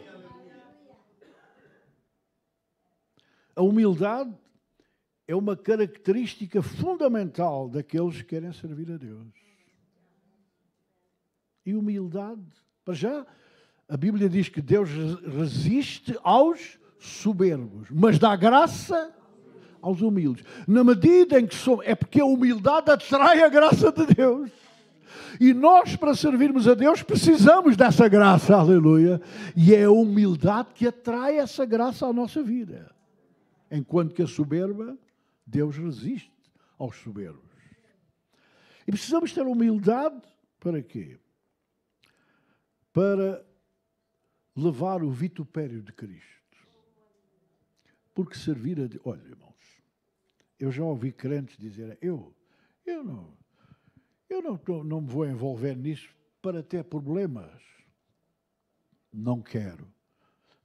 A humildade é uma característica fundamental daqueles que querem servir a Deus. E humildade, para já, a Bíblia diz que Deus resiste aos soberbos, mas dá graça aos humildes. Na medida em que somos, é porque a humildade atrai a graça de Deus. E nós, para servirmos a Deus, precisamos dessa graça, aleluia. E é a humildade que atrai essa graça à nossa vida. Enquanto que a soberba, Deus resiste aos soberbos. E precisamos ter humildade para quê? Para levar o vitupério de Cristo. Porque servir a Deus... Olha, irmãos, eu já ouvi crentes dizerem, eu não me vou envolver nisso para ter problemas. Não quero.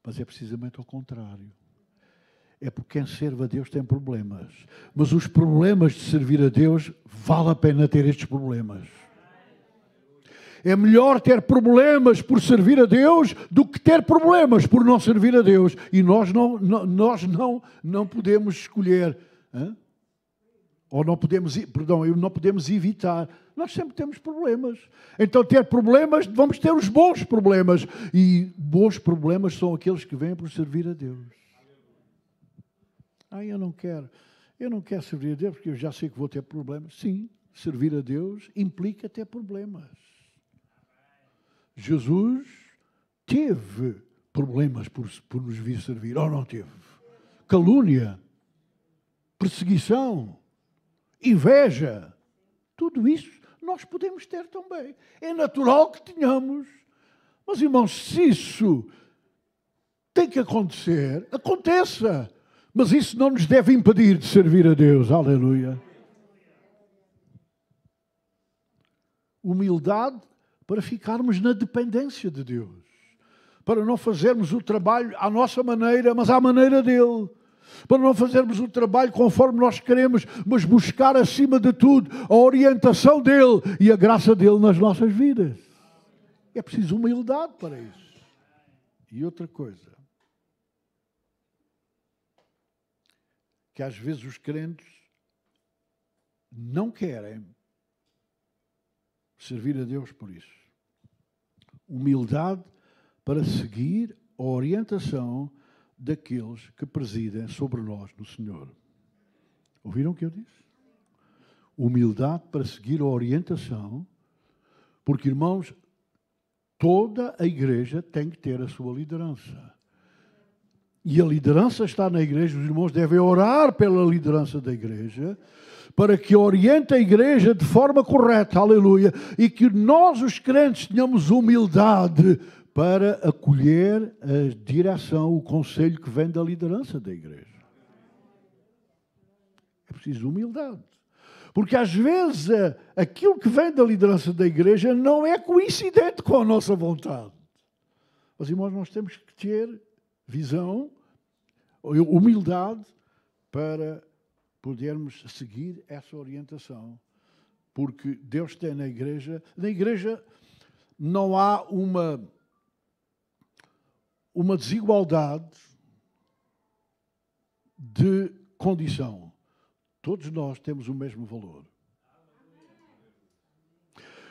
Mas é precisamente ao contrário. É porque quem serve a Deus tem problemas. Mas os problemas de servir a Deus, vale a pena ter estes problemas. É melhor ter problemas por servir a Deus do que ter problemas por não servir a Deus. E nós não podemos escolher. Hein? Ou não podemos evitar. Nós sempre temos problemas. Então, ter problemas, vamos ter os bons problemas. E bons problemas são aqueles que vêm por servir a Deus. Eu não quero servir a Deus porque eu já sei que vou ter problemas. Sim, servir a Deus implica ter problemas. Jesus teve problemas por nos vir servir, ou não teve? Calúnia, perseguição, inveja, tudo isso nós podemos ter também. É natural que tenhamos. Mas, irmãos, se isso tem que acontecer, aconteça. Mas isso não nos deve impedir de servir a Deus. Aleluia. Humildade para ficarmos na dependência de Deus. Para não fazermos o trabalho à nossa maneira, mas à maneira dEle. Para não fazermos o trabalho conforme nós queremos, mas buscar acima de tudo a orientação dEle e a graça dEle nas nossas vidas. É preciso humildade para isso. E outra coisa, que às vezes os crentes não querem servir a Deus por isso. Humildade para seguir a orientação daqueles que presidem sobre nós no Senhor. Ouviram o que eu disse? Humildade para seguir a orientação, porque, irmãos, toda a igreja tem que ter a sua liderança. E a liderança está na igreja, os irmãos devem orar pela liderança da igreja, para que oriente a igreja de forma correta, aleluia, e que nós, os crentes, tenhamos humildade para acolher a direção, o conselho que vem da liderança da igreja. É preciso humildade. Porque às vezes aquilo que vem da liderança da igreja não é coincidente com a nossa vontade. Mas, irmãos, nós temos que ter visão, humildade, para podermos seguir essa orientação. Porque Deus tem na igreja não há uma desigualdade de condição. Todos nós temos o mesmo valor.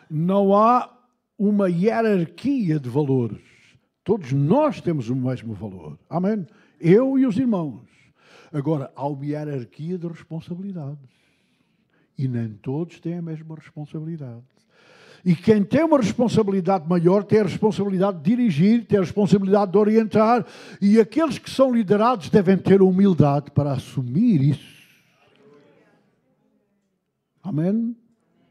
Não há uma hierarquia de valores. Todos nós temos o mesmo valor. Amém? Eu e os irmãos. Agora, há uma hierarquia de responsabilidades. E nem todos têm a mesma responsabilidade. E quem tem uma responsabilidade maior tem a responsabilidade de dirigir, tem a responsabilidade de orientar. E aqueles que são liderados devem ter a humildade para assumir isso. Amém?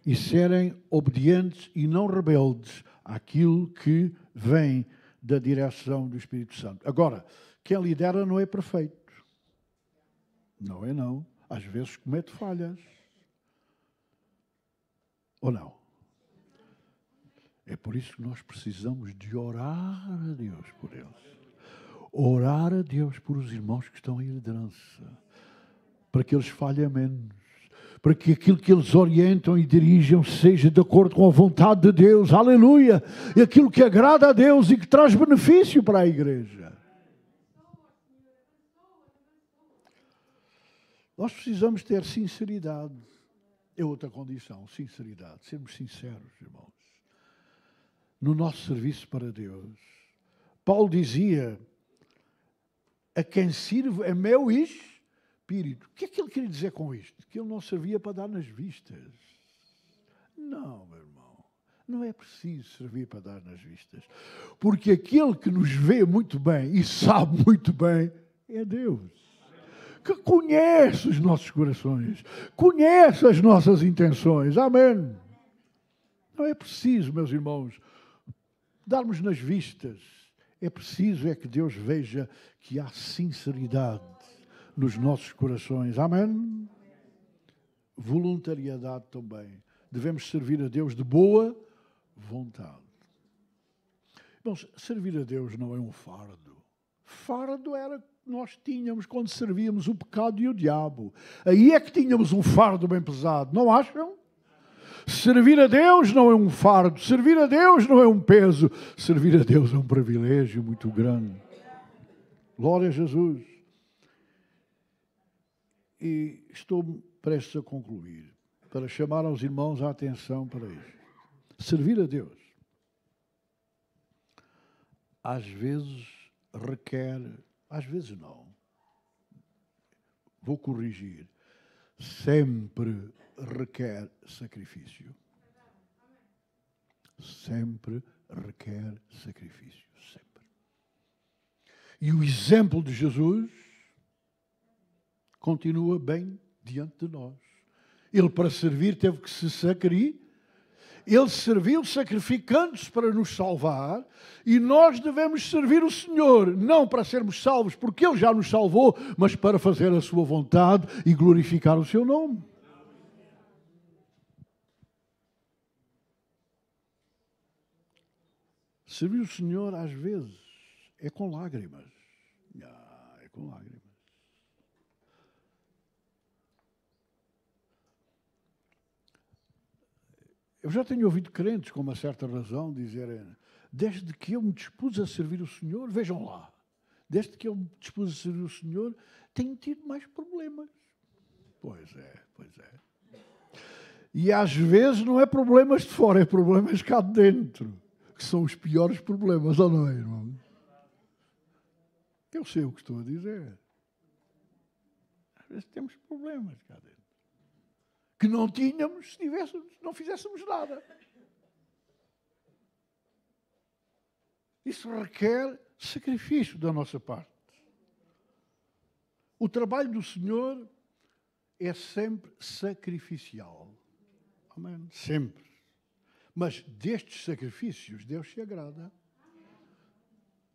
E serem obedientes e não rebeldes àquilo que vem da direção do Espírito Santo. Agora, quem lidera não é perfeito. Não é não. Às vezes comete falhas. Ou não? É por isso que nós precisamos de orar a Deus por eles. Orar a Deus por os irmãos que estão em liderança. Para que eles falhem menos. Para que aquilo que eles orientam e dirigem seja de acordo com a vontade de Deus. Aleluia! E aquilo que agrada a Deus e que traz benefício para a igreja. Nós precisamos ter sinceridade. É outra condição, sinceridade. Sermos sinceros, irmãos. No nosso serviço para Deus. Paulo dizia, a quem sirvo é meu espírito. O que é que ele queria dizer com isto? Que ele não servia para dar nas vistas. Não, meu irmão. Não é preciso servir para dar nas vistas. Porque aquele que nos vê muito bem e sabe muito bem é Deus. Que conhece os nossos corações. Conhece as nossas intenções. Amém. Não é preciso, meus irmãos, darmos nas vistas. É preciso que Deus veja que há sinceridade nos nossos corações. Amém? Voluntariedade também. Devemos servir a Deus de boa vontade. Irmãos, servir a Deus não é um fardo. Fardo era que nós tínhamos quando servíamos o pecado e o diabo. Aí é que tínhamos um fardo bem pesado. Não acham? Servir a Deus não é um fardo. Servir a Deus não é um peso. Servir a Deus é um privilégio muito grande. Glória a Jesus. E estou prestes a concluir, para chamar aos irmãos a atenção para isto. Servir a Deus, às vezes requer, às vezes não, vou corrigir, sempre requer sacrifício. Sempre requer sacrifício, sempre. E o exemplo de Jesus continua bem diante de nós. Ele, para servir, teve que se sacrificar. Ele serviu sacrificando-se para nos salvar e nós devemos servir o Senhor, não para sermos salvos, porque Ele já nos salvou, mas para fazer a sua vontade e glorificar o seu nome. Servir o Senhor, às vezes, é com lágrimas. É com lágrimas. Eu já tenho ouvido crentes com uma certa razão dizerem, desde que eu me dispus a servir o Senhor, vejam lá, desde que eu me dispus a servir o Senhor, tenho tido mais problemas. Pois é, pois é. E às vezes não é problemas de fora, é problemas cá de dentro, que são os piores problemas, ou não é, irmão? Eu sei o que estou a dizer. Às vezes temos problemas cá dentro, que não tínhamos se não fizéssemos nada. Isso requer sacrifício da nossa parte. O trabalho do Senhor é sempre sacrificial. Amém? Sempre. Mas destes sacrifícios Deus se agrada.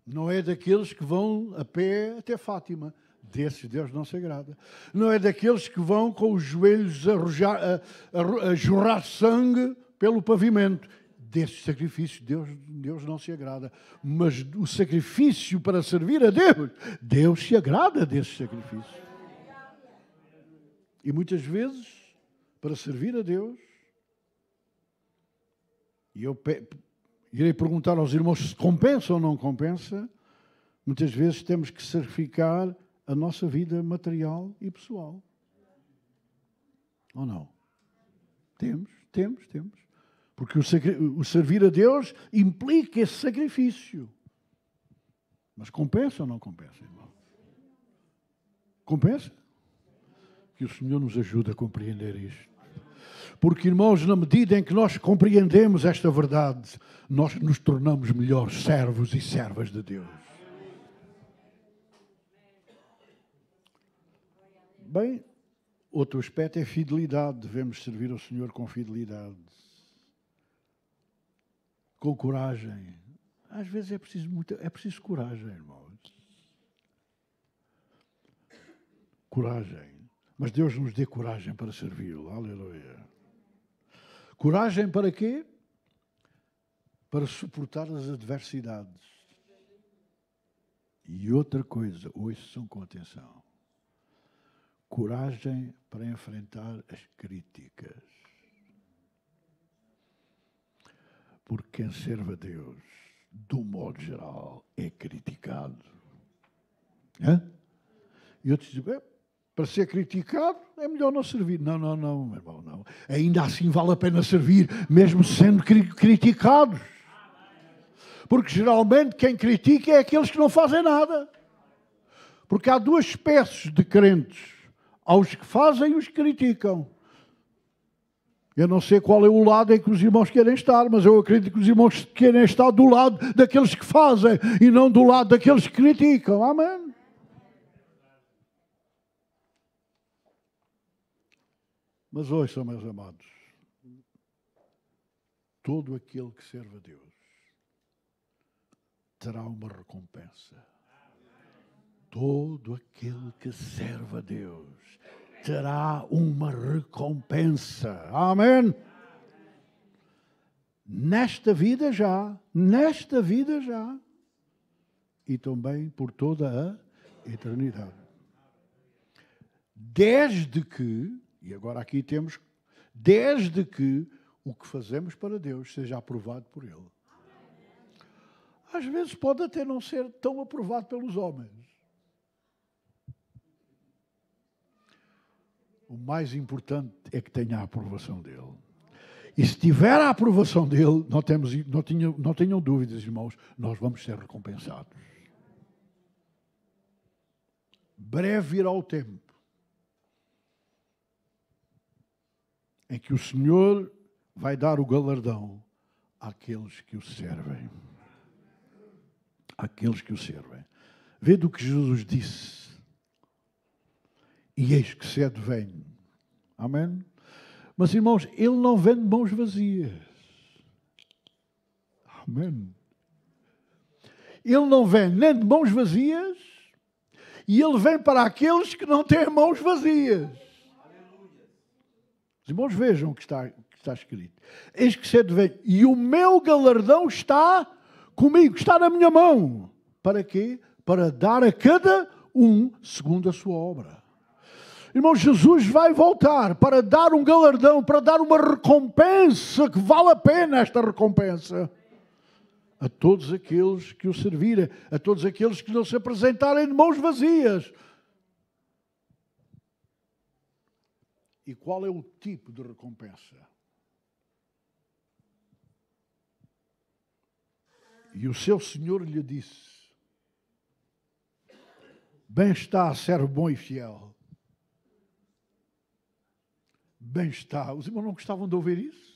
Não é daqueles que vão a pé até Fátima. Desses Deus não se agrada. Não é daqueles que vão com os joelhos a jorrar sangue pelo pavimento. Desses sacrifícios Deus não se agrada. Mas o sacrifício para servir a Deus se agrada desses sacrifícios. E muitas vezes, para servir a Deus, e eu irei perguntar aos irmãos se compensa ou não compensa, muitas vezes temos que sacrificar a nossa vida material e pessoal. Ou não? Temos. Porque o servir a Deus implica esse sacrifício. Mas compensa ou não compensa, irmão? Compensa? Que o Senhor nos ajude a compreender isto. Porque, irmãos, na medida em que nós compreendemos esta verdade, nós nos tornamos melhores servos e servas de Deus. Bem, outro aspecto é fidelidade. Devemos servir ao Senhor com fidelidade. Com coragem. Às vezes é preciso coragem, irmãos. Coragem. Mas Deus nos dê coragem para servi-lo. Aleluia. Coragem para quê? Para suportar as adversidades. E outra coisa, ouçam com atenção. Coragem para enfrentar as críticas. Porque quem serve a Deus, do modo geral, é criticado. E outros dizem, para ser criticado, é melhor não servir. Não, meu irmão, não. Ainda assim vale a pena servir, mesmo sendo criticados. Porque geralmente quem critica é aqueles que não fazem nada. Porque há duas espécies de crentes. Há os que fazem e os que criticam. Eu não sei qual é o lado em que os irmãos querem estar, mas eu acredito que os irmãos querem estar do lado daqueles que fazem e não do lado daqueles que criticam. Amém? Mas ouçam, meus amados, todo aquele que serve a Deus terá uma recompensa. Todo aquele que serve a Deus terá uma recompensa. Amém? Nesta vida já. E também por toda a eternidade. Desde que o que fazemos para Deus seja aprovado por Ele. Às vezes pode até não ser tão aprovado pelos homens. O mais importante é que tenha a aprovação dele. E se tiver a aprovação dele, não tenham dúvidas, irmãos, nós vamos ser recompensados. Breve virá o tempo em que o Senhor vai dar o galardão àqueles que o servem. Àqueles que o servem. Vê do que Jesus disse. E eis que cedo venho. Amém? Mas, irmãos, Ele não vem de mãos vazias. Amém? Ele não vem nem de mãos vazias e Ele vem para aqueles que não têm mãos vazias. Os irmãos vejam o que está escrito. Eis que cedo venho. E o meu galardão está comigo, está na minha mão. Para quê? Para dar a cada um segundo a sua obra. Irmão, Jesus vai voltar para dar um galardão, para dar uma recompensa, que vale a pena esta recompensa. A todos aqueles que o servirem, a todos aqueles que não se apresentarem de mãos vazias. E qual é o tipo de recompensa? E o seu senhor lhe disse: bem está, servo bom e fiel. Bem está. Os irmãos não gostavam de ouvir isso?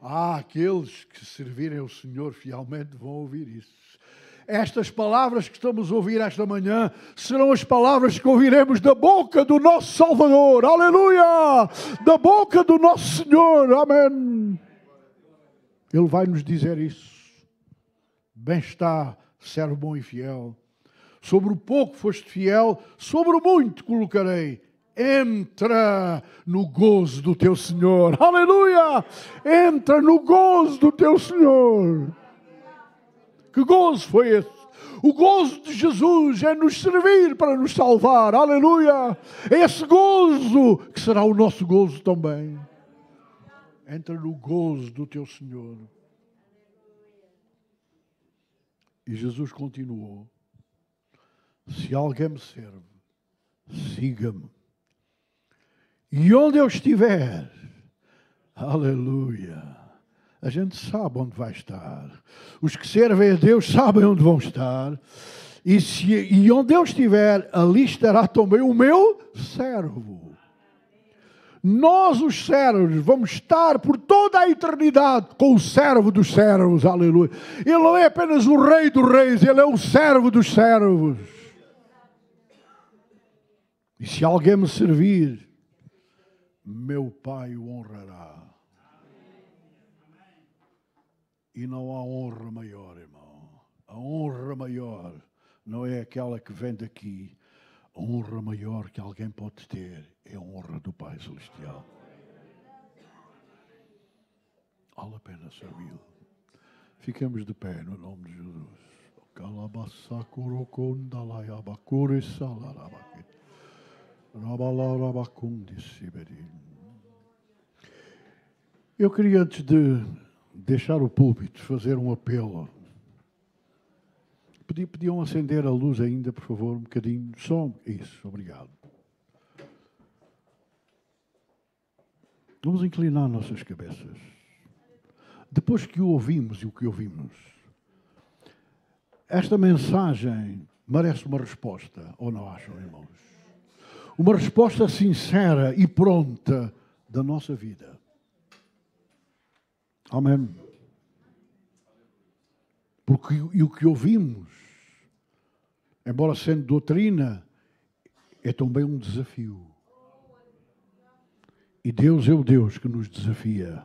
Aqueles que servirem o Senhor fielmente vão ouvir isso. Estas palavras que estamos a ouvir esta manhã serão as palavras que ouviremos da boca do nosso Salvador. Aleluia! Da boca do nosso Senhor. Amém. Ele vai nos dizer isso. Bem está, servo bom e fiel. Sobre o pouco foste fiel, sobre o muito colocarei. Entra no gozo do teu Senhor. Aleluia! Entra no gozo do teu Senhor. Que gozo foi esse? O gozo de Jesus é nos servir para nos salvar. Aleluia! É esse gozo que será o nosso gozo também. Entra no gozo do teu Senhor. E Jesus continuou: se alguém me serve, siga-me. E onde eu estiver, aleluia, a gente sabe onde vai estar. Os que servem a Deus sabem onde vão estar. E onde eu estiver, ali estará também o meu servo. Nós, os servos, vamos estar por toda a eternidade com o servo dos servos, aleluia. Ele não é apenas o rei dos reis, ele é o servo dos servos. E se alguém me servir, meu Pai o honrará. E não há honra maior, irmão. A honra maior não é aquela que vem daqui. A honra maior que alguém pode ter é a honra do Pai Celestial. Vale a pena servi-lo. Ficamos de pé no nome de Jesus. Eu queria, antes de deixar o púlpito, fazer um apelo. Podiam acender a luz ainda, por favor, um bocadinho. Só isso, obrigado. Vamos inclinar nossas cabeças. Depois que o ouvimos e o que ouvimos, esta mensagem merece uma resposta, ou não acham, irmãos? Uma resposta sincera e pronta da nossa vida. Amém. Porque o que ouvimos, embora sendo doutrina, é também um desafio. E Deus é o Deus que nos desafia.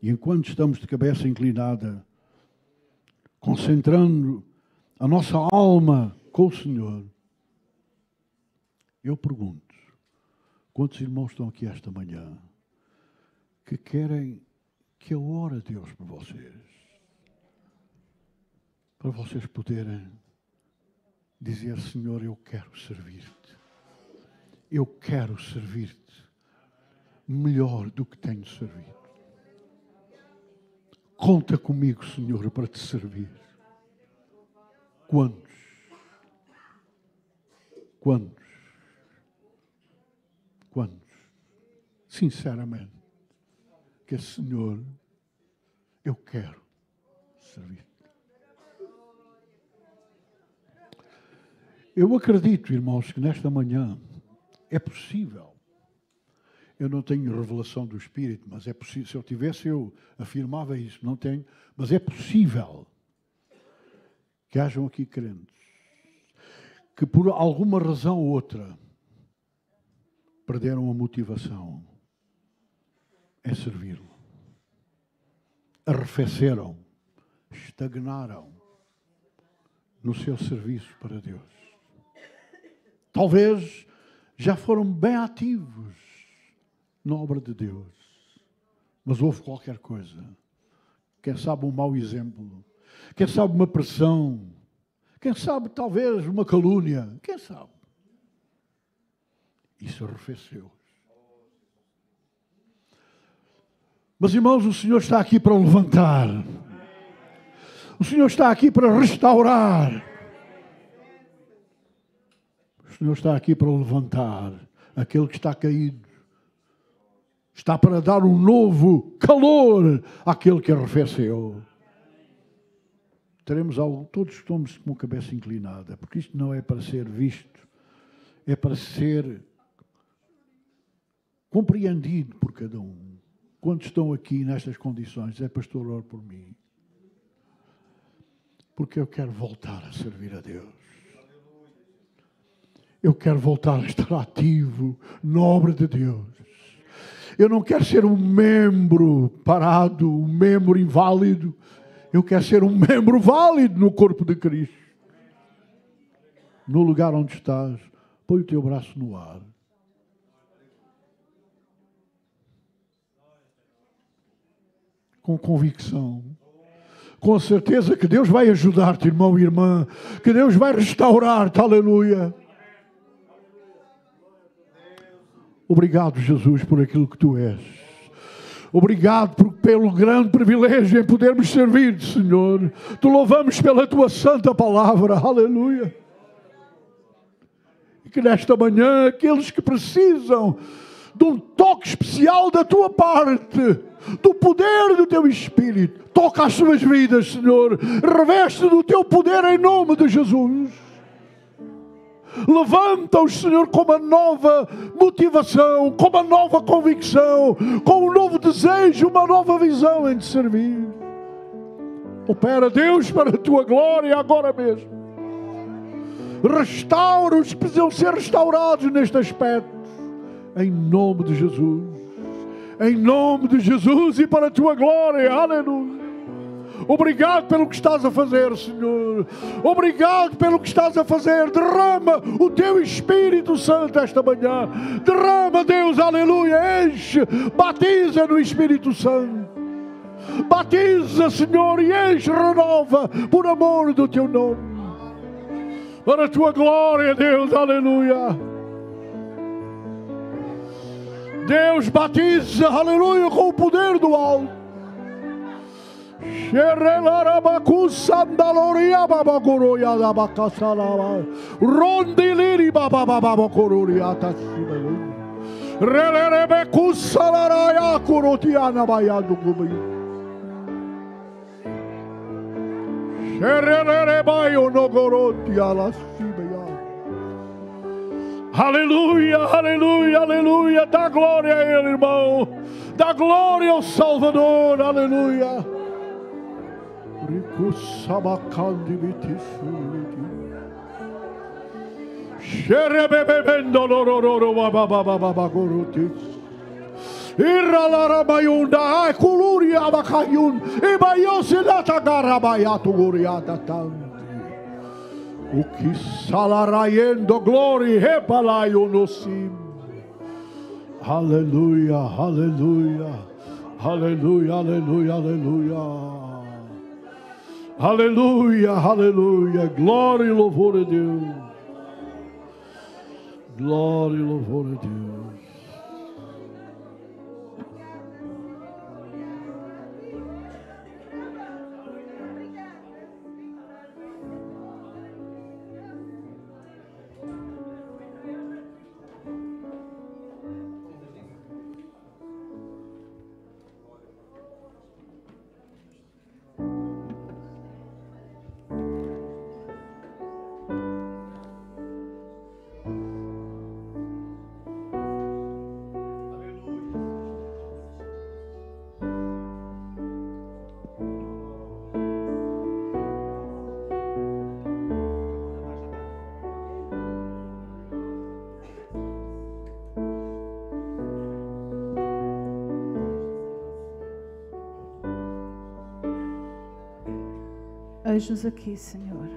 E enquanto estamos de cabeça inclinada, concentrando a nossa alma com o Senhor, eu pergunto, quantos irmãos estão aqui esta manhã que querem que eu ore a Deus por vocês? Para vocês poderem dizer: Senhor, eu quero servir-te. Eu quero servir-te melhor do que tenho servido. Conta comigo, Senhor, para te servir. Quantos? Quantos? Quantos? Sinceramente, que Senhor, eu quero servir. Eu acredito, irmãos, que nesta manhã é possível. Eu não tenho revelação do Espírito, mas é possível. Se eu tivesse, eu afirmava isso. Não tenho, mas é possível que hajam aqui crentes que por alguma razão ou outra perderam a motivação em servi-lo. Arrefeceram, estagnaram no seu serviço para Deus. Talvez já foram bem ativos na obra de Deus, mas houve qualquer coisa. Quem sabe um mau exemplo, quem sabe uma pressão, quem sabe talvez uma calúnia, quem sabe. Isso arrefeceu. Mas, irmãos, o Senhor está aqui para levantar. O Senhor está aqui para restaurar. O Senhor está aqui para levantar aquele que está caído, Está para dar um novo calor àquele que arrefeceu. Teremos algo, todos estamos com a cabeça inclinada, porque isto não é para ser visto, é para ser compreendido por cada um. Quantos estão aqui nestas condições? É, pastor, ore por mim. Porque eu quero voltar a servir a Deus. Eu quero voltar a estar ativo na obra de Deus. Eu não quero ser um membro parado, um membro inválido. Eu quero ser um membro válido no corpo de Cristo. No lugar onde estás, põe o teu braço no ar. Com convicção. Com a certeza que Deus vai ajudar-te, irmão e irmã. Que Deus vai restaurar-te. Aleluia. Obrigado, Jesus, por aquilo que Tu és. Obrigado pelo grande privilégio em podermos servir-te, Senhor. Te louvamos pela Tua santa palavra. Aleluia. E que nesta manhã, aqueles que precisam de um toque especial da Tua parte, do poder do Teu Espírito, toca as suas vidas, Senhor. Reveste do Teu poder em nome de Jesus. Levanta-os, Senhor, com uma nova motivação, com uma nova convicção, com um novo desejo, uma nova visão em te servir. Opera, Deus, para a Tua glória agora mesmo. Restaura os que precisam ser restaurados neste aspecto. Em nome de Jesus. Em nome de Jesus e para a Tua glória. Aleluia. Obrigado pelo que estás a fazer, Senhor. Obrigado pelo que estás a fazer. Derrama o Teu Espírito Santo esta manhã. Derrama, Deus, aleluia. Enche, batiza no Espírito Santo. Batiza, Senhor, e enche, renova, por amor do Teu nome. Para a Tua glória, Deus, aleluia. Deus, batiza, aleluia, com o poder do alto. Rondiliri baba baba kororiata sibalu. Relere kusalaraya korotiana bayadu kubi. Relere bayo no korotia la sibaya. Aleluia, aleluia, aleluia. Dá glória a Ele, irmão. Dá glória ao Salvador, aleluia. Sabacandi vitissuriti. Sherebebendo lororo baba gorutis. Irralara bayunda ai kuluri abakayun. Ibayosilata garabayatu guriata tanti. O que salaraiendo glória repalaio nosim. Aleluia, aleluia. Aleluia, aleluia, aleluia. Aleluia, aleluia, glória e louvor a Deus. Glória e louvor a Deus. Eis-nos aqui, Senhor.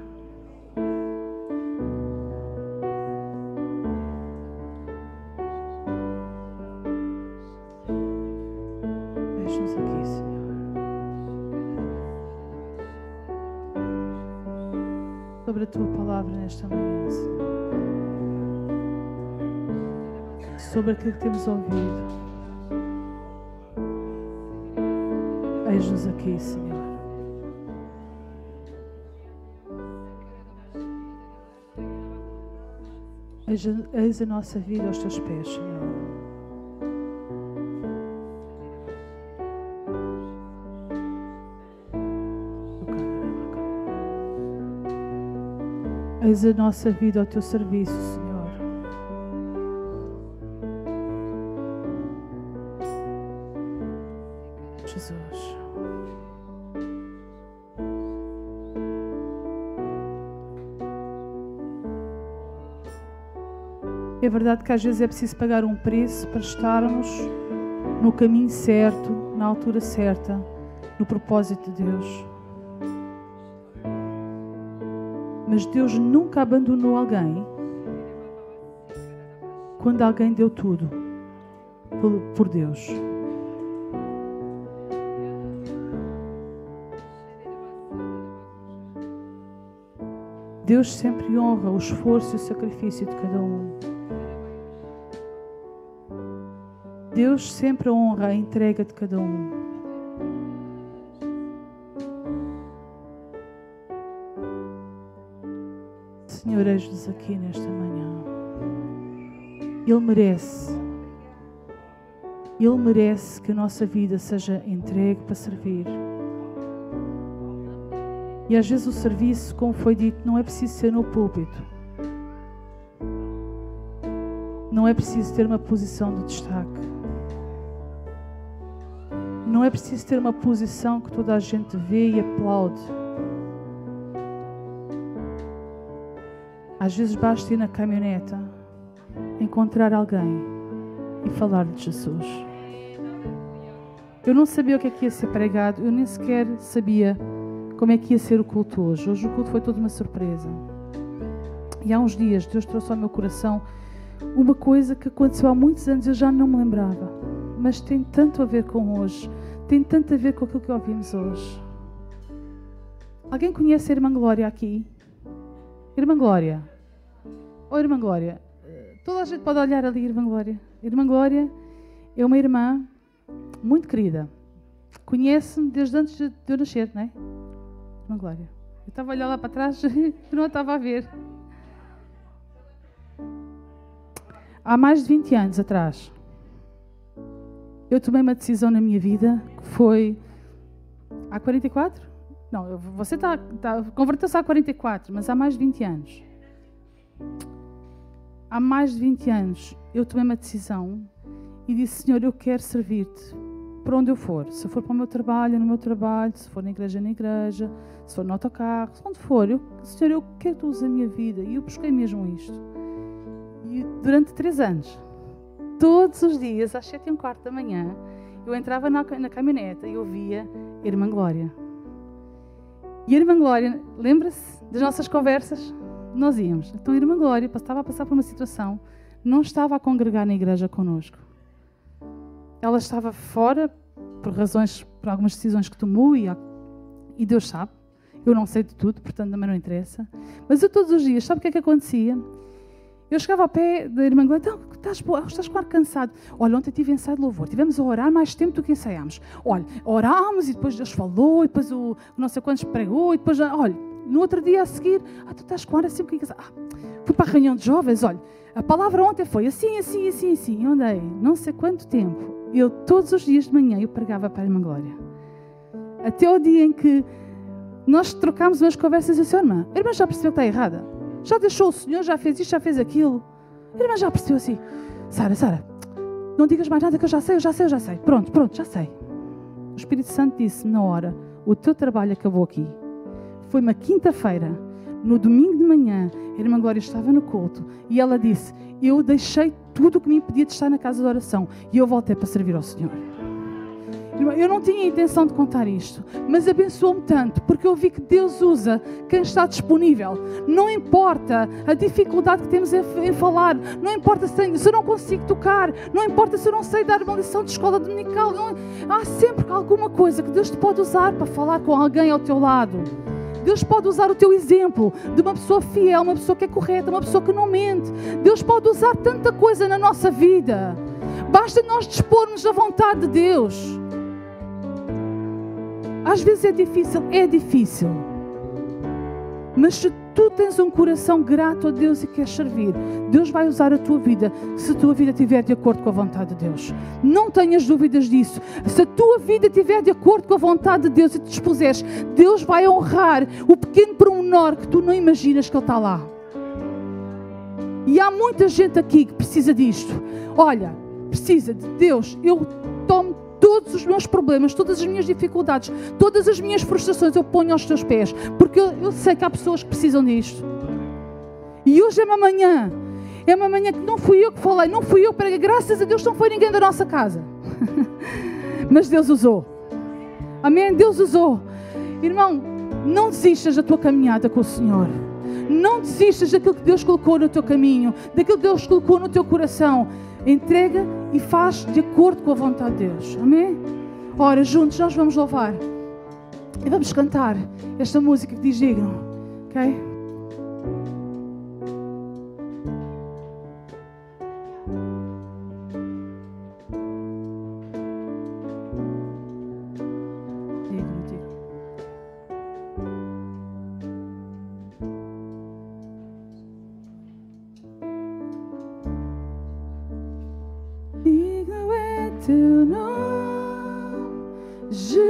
Eis-nos aqui, Senhor. Sobre a Tua palavra nesta manhã, Senhor. Sobre aquilo que temos ouvido. Eis-nos aqui, Senhor. Eis a nossa vida aos Teus pés, Senhor. Pões a nossa vida ao teu serviço, Senhor. Jesus. É verdade que às vezes é preciso pagar um preço para estarmos no caminho certo, na altura certa, no propósito de Deus. Mas Deus nunca abandonou alguém quando alguém deu tudo por Deus. Deus sempre honra o esforço e o sacrifício de cada um. Deus sempre honra a entrega de cada um. Senhor, eis-nos aqui nesta manhã. Ele merece que a nossa vida seja entregue para servir. E às vezes o serviço, como foi dito, não é preciso ser no púlpito. Não é preciso ter uma posição de destaque. Não é preciso ter uma posição que toda a gente vê e aplaude. Às vezes basta ir na caminhoneta, encontrar alguém e falar de Jesus. Eu não sabia o que é que ia ser pregado, eu nem sequer sabia como é que ia ser o culto hoje. Hoje o culto foi toda uma surpresa. E há uns dias Deus trouxe ao meu coração uma coisa que aconteceu há muitos anos, eu já não me lembrava. Mas tem tanto a ver com hoje, tem tanto a ver com aquilo que ouvimos hoje. Alguém conhece a Irmã Glória aqui? Irmã Glória? Oh, Irmã Glória, toda a gente pode olhar ali, Irmã Glória. Irmã Glória é uma irmã muito querida. Conhece-me desde antes de eu nascer, não é? Irmã Glória. Eu estava a olhar lá para trás e não a estava a ver. Há mais de 20 anos atrás, eu tomei uma decisão na minha vida que foi... Há 44? Não, você converteu-se há 44, mas há mais de 20 anos. Há mais de 20 anos eu tomei uma decisão e disse: Senhor, eu quero servir-te por onde eu for. Se for para o meu trabalho, no meu trabalho, se for na igreja, se for no autocarro, onde for. Senhor, eu quero que tu uses a minha vida. E eu busquei mesmo isto. E durante 3 anos, todos os dias, às 7h15 da manhã, eu entrava na caminhoneta e ouvia a Irmã Glória. E a Irmã Glória, lembra-se das nossas conversas? Nós íamos. Então a Irmã Glória estava a passar por uma situação, não estava a congregar na igreja connosco. Ela estava fora por algumas decisões que tomou e Deus sabe. Eu não sei de tudo, portanto também não interessa. Mas eu todos os dias, sabe o que é que acontecia? Eu chegava ao pé da Irmã Glória: então, estás quase cansado. Olha, ontem tive ensaio de louvor, tivemos a orar mais tempo do que ensaiámos. Olha, orámos e depois Deus falou, e depois o não sei quantos pregou, e depois, olha, no outro dia a seguir, tu estás com hora assim um bocadinho cansado. Fui para a reunião de jovens, olha, a palavra ontem foi assim. Eu andei não sei quanto tempo. Eu, todos os dias de manhã, eu pregava para a Irmã Glória. Até o dia em que nós trocámos umas conversas e eu disse: irmã, a irmã já percebeu que está errada? Já deixou o Senhor, já fez isto, já fez aquilo. A irmã já percebeu assim: Sara, não digas mais nada que eu já sei. Pronto, já sei. O Espírito Santo disse-me na hora: o teu trabalho acabou aqui. Foi uma quinta-feira, no domingo de manhã, a Irmã Glória estava no culto e ela disse: eu deixei tudo o que me impedia de estar na casa de oração e eu voltei para servir ao Senhor. Eu não tinha a intenção de contar isto, mas abençoou-me tanto, porque eu vi que Deus usa quem está disponível. Não importa a dificuldade que temos em falar, não importa se eu não consigo tocar, não importa se eu não sei dar uma lição de escola dominical, há sempre alguma coisa que Deus te pode usar para falar com alguém ao teu lado. Deus pode usar o teu exemplo de uma pessoa fiel, uma pessoa que é correta, uma pessoa que não mente. Deus pode usar tanta coisa na nossa vida. Basta nós dispormos da vontade de Deus. Às vezes é difícil. Mas se tu tens um coração grato a Deus e queres servir, Deus vai usar a tua vida, se a tua vida estiver de acordo com a vontade de Deus. Não tenhas dúvidas disso. Se a tua vida estiver de acordo com a vontade de Deus e te dispuseres, Deus vai honrar o pequeno pormenor que tu não imaginas que Ele está lá. E há muita gente aqui que precisa disto. Olha, precisa de Deus. Eu tomo todos os meus problemas, todas as minhas dificuldades, todas as minhas frustrações, eu ponho aos teus pés. Porque eu sei que há pessoas que precisam disto. E hoje é uma manhã que não fui eu que falei, não fui eu que preguei. Graças a Deus não foi ninguém da nossa casa. Mas Deus usou. Amém? Deus usou. Irmão, não desistas da tua caminhada com o Senhor. Não desistas daquilo que Deus colocou no teu caminho, daquilo que Deus colocou no teu coração. Entrega e faz de acordo com a vontade de Deus. Amém? Ora, juntos nós vamos louvar. E vamos cantar esta música que diz digno. Ok? Digno é teu nome, Jesus.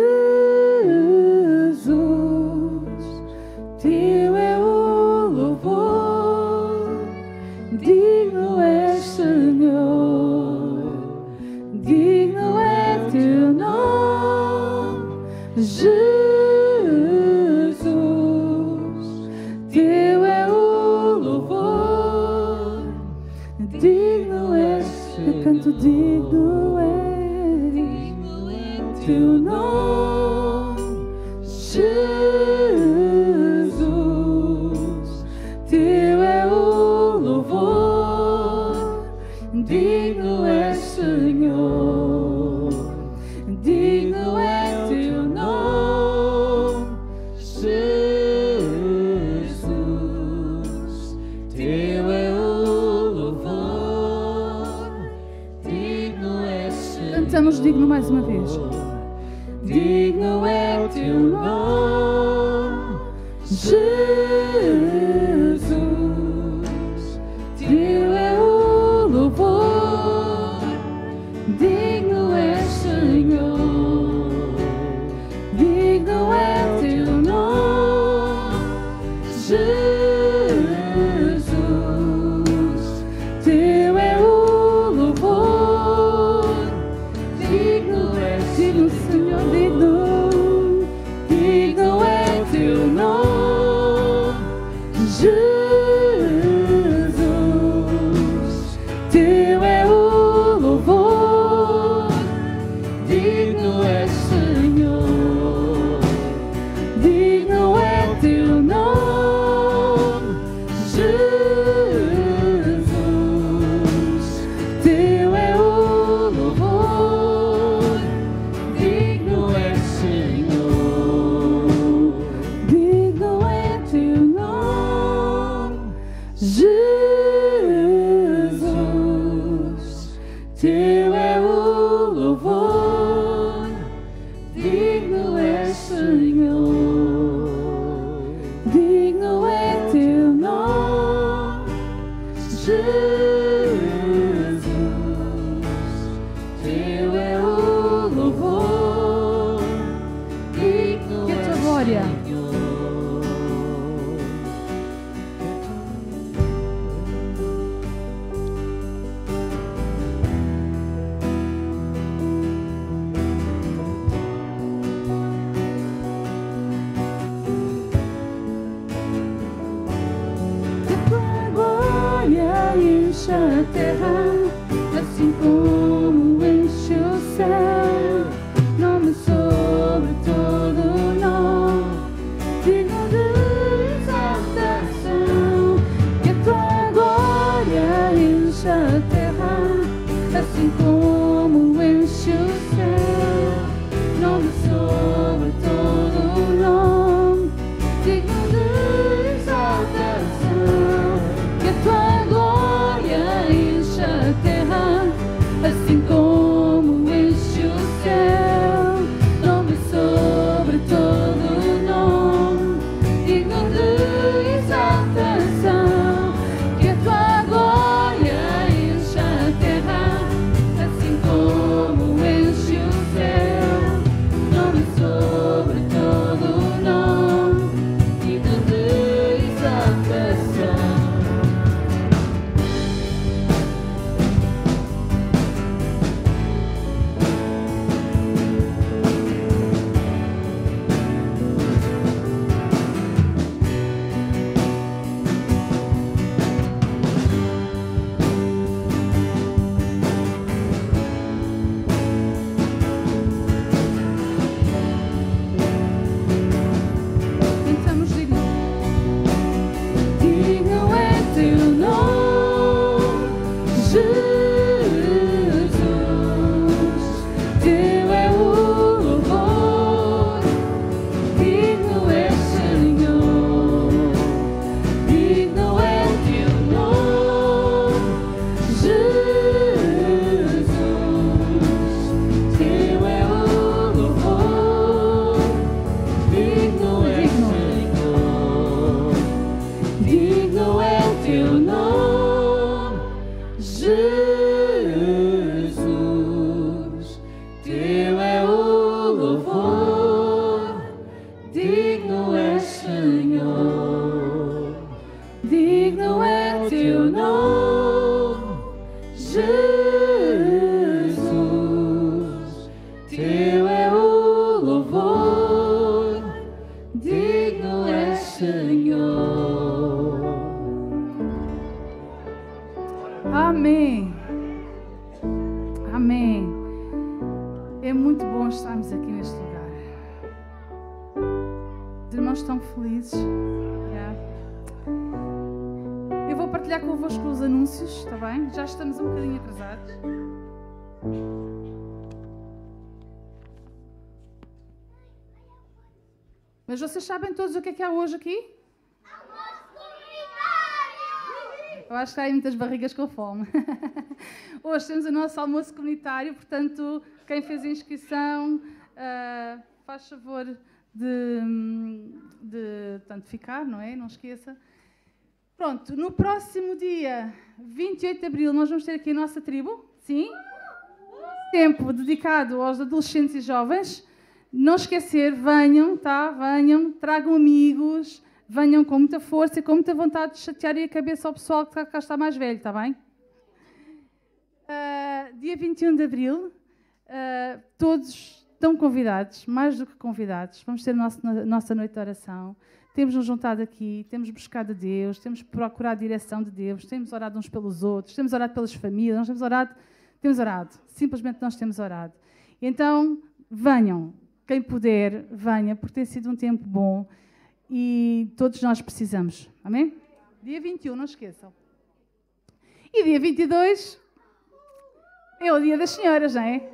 Teu é o louvor. Digno é, Senhor. Digno é teu nome, Jesus. Teu é o louvor. Digno é, eu canto digno é teu nome, Jesus. Teu é o louvor. Digno é, Senhor. Digno é teu nome, Jesus. Teu é o louvor. Digno é, Senhor. Cantamos digno mais uma vez. Digno é teu nome, Jesus. Teu é o louvor. Digno é, Senhor. Digno é teu nome, Jesus. Teu é o louvor. Digno é, digno, Senhor, digno. Digno é teu nome, Jesus. Teu é o louvor. Digno é, Senhor. Digno é teu nome, Jesus. Teu é o louvor. Digno é, Senhor. Digno é teu nome, Jesus. Teu é o louvor. Digno é, Senhor. Digno é teu nome, Jesus. Teu é o louvor. Digno é, a tua glória. Que a tua glória enche a terra, assim como enche o céu. Nome sobre todo nome, digno de exaltação. Que a tua glória enche a terra, assim como enche o céu. Nome sobre todo nome, digno de exaltação. Que a tua glória enche a terra, assim Amém. É muito bom estarmos aqui neste lugar. Os irmãos estão felizes. Yeah. Eu vou partilhar convosco os anúncios, está bem? Já estamos um bocadinho atrasados. Mas vocês sabem todos o que há hoje aqui? Almoço comunitário! Eu acho que há aí muitas barrigas com fome. Hoje temos o nosso almoço comunitário, portanto, quem fez a inscrição, faz favor de portanto, ficar, não é? Não esqueça. Pronto, no próximo dia 28 de abril nós vamos ter aqui a nossa tribo, sim? Tempo dedicado aos adolescentes e jovens. Não esquecer, venham, tá? Venham, tragam amigos, venham com muita força e com muita vontade de chatearem a cabeça ao pessoal que cá está mais velho, está bem? Dia 21 de abril, todos estão convidados, mais do que convidados. Vamos ter a nossa noite de oração. Temos-nos juntado aqui, temos buscado a Deus, temos procurado a direção de Deus, temos orado uns pelos outros, temos orado pelas famílias, nós temos orado, simplesmente nós temos orado. Então, venham. Quem puder, venha, porque tem sido um tempo bom e todos nós precisamos. Amém? Dia 21, não esqueçam. E dia 22 é o dia das senhoras, não é?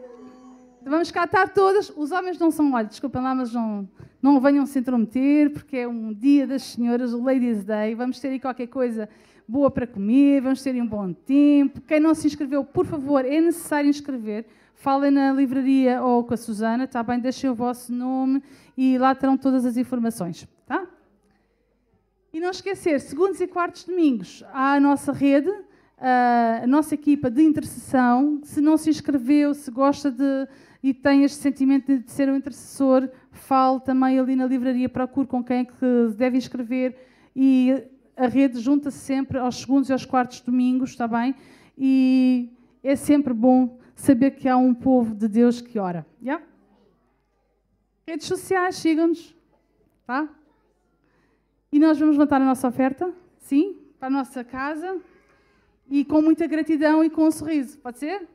Vamos cá estar todas. Os homens não são, olha, desculpem lá, mas não venham se intrometer, porque é um dia das senhoras, o Ladies' Day. Vamos ter aí qualquer coisa boa para comer, vamos ter aí um bom tempo. Quem não se inscreveu, por favor, é necessário inscrever. Falem na livraria ou com a Susana, está bem? Deixem o vosso nome e lá terão todas as informações, tá? E não esquecer, segundos e quartos domingos, há a nossa rede, a nossa equipa de intercessão. Se não se inscreveu, se gosta e tem este sentimento de ser um intercessor, fale também ali na livraria, procure com quem é que deve inscrever e a rede junta-se sempre aos segundos e aos quartos domingos, está bem? E é sempre bom saber que há um povo de Deus que ora. Yeah? Redes sociais, sigam-nos. Tá? E nós vamos levantar a nossa oferta, sim, para a nossa casa e com muita gratidão e com um sorriso. Pode ser?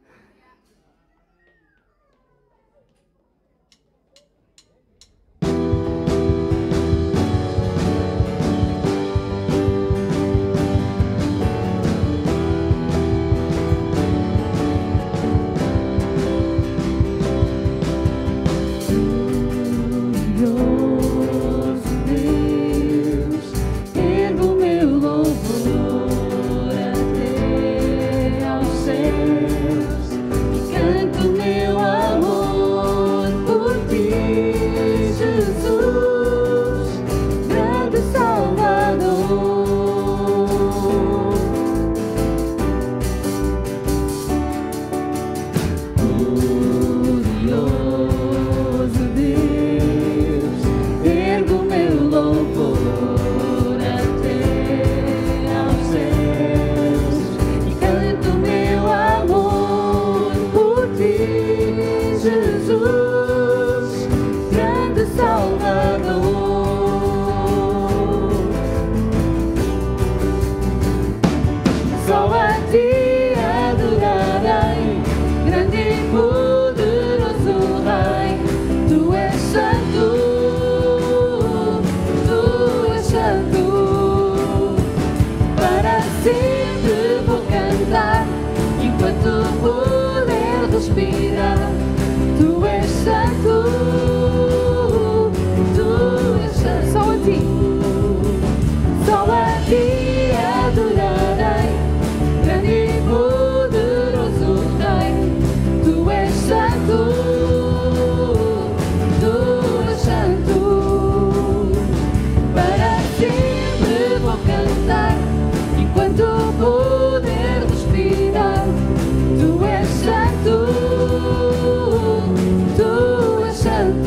Tu és santo.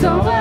Salvador.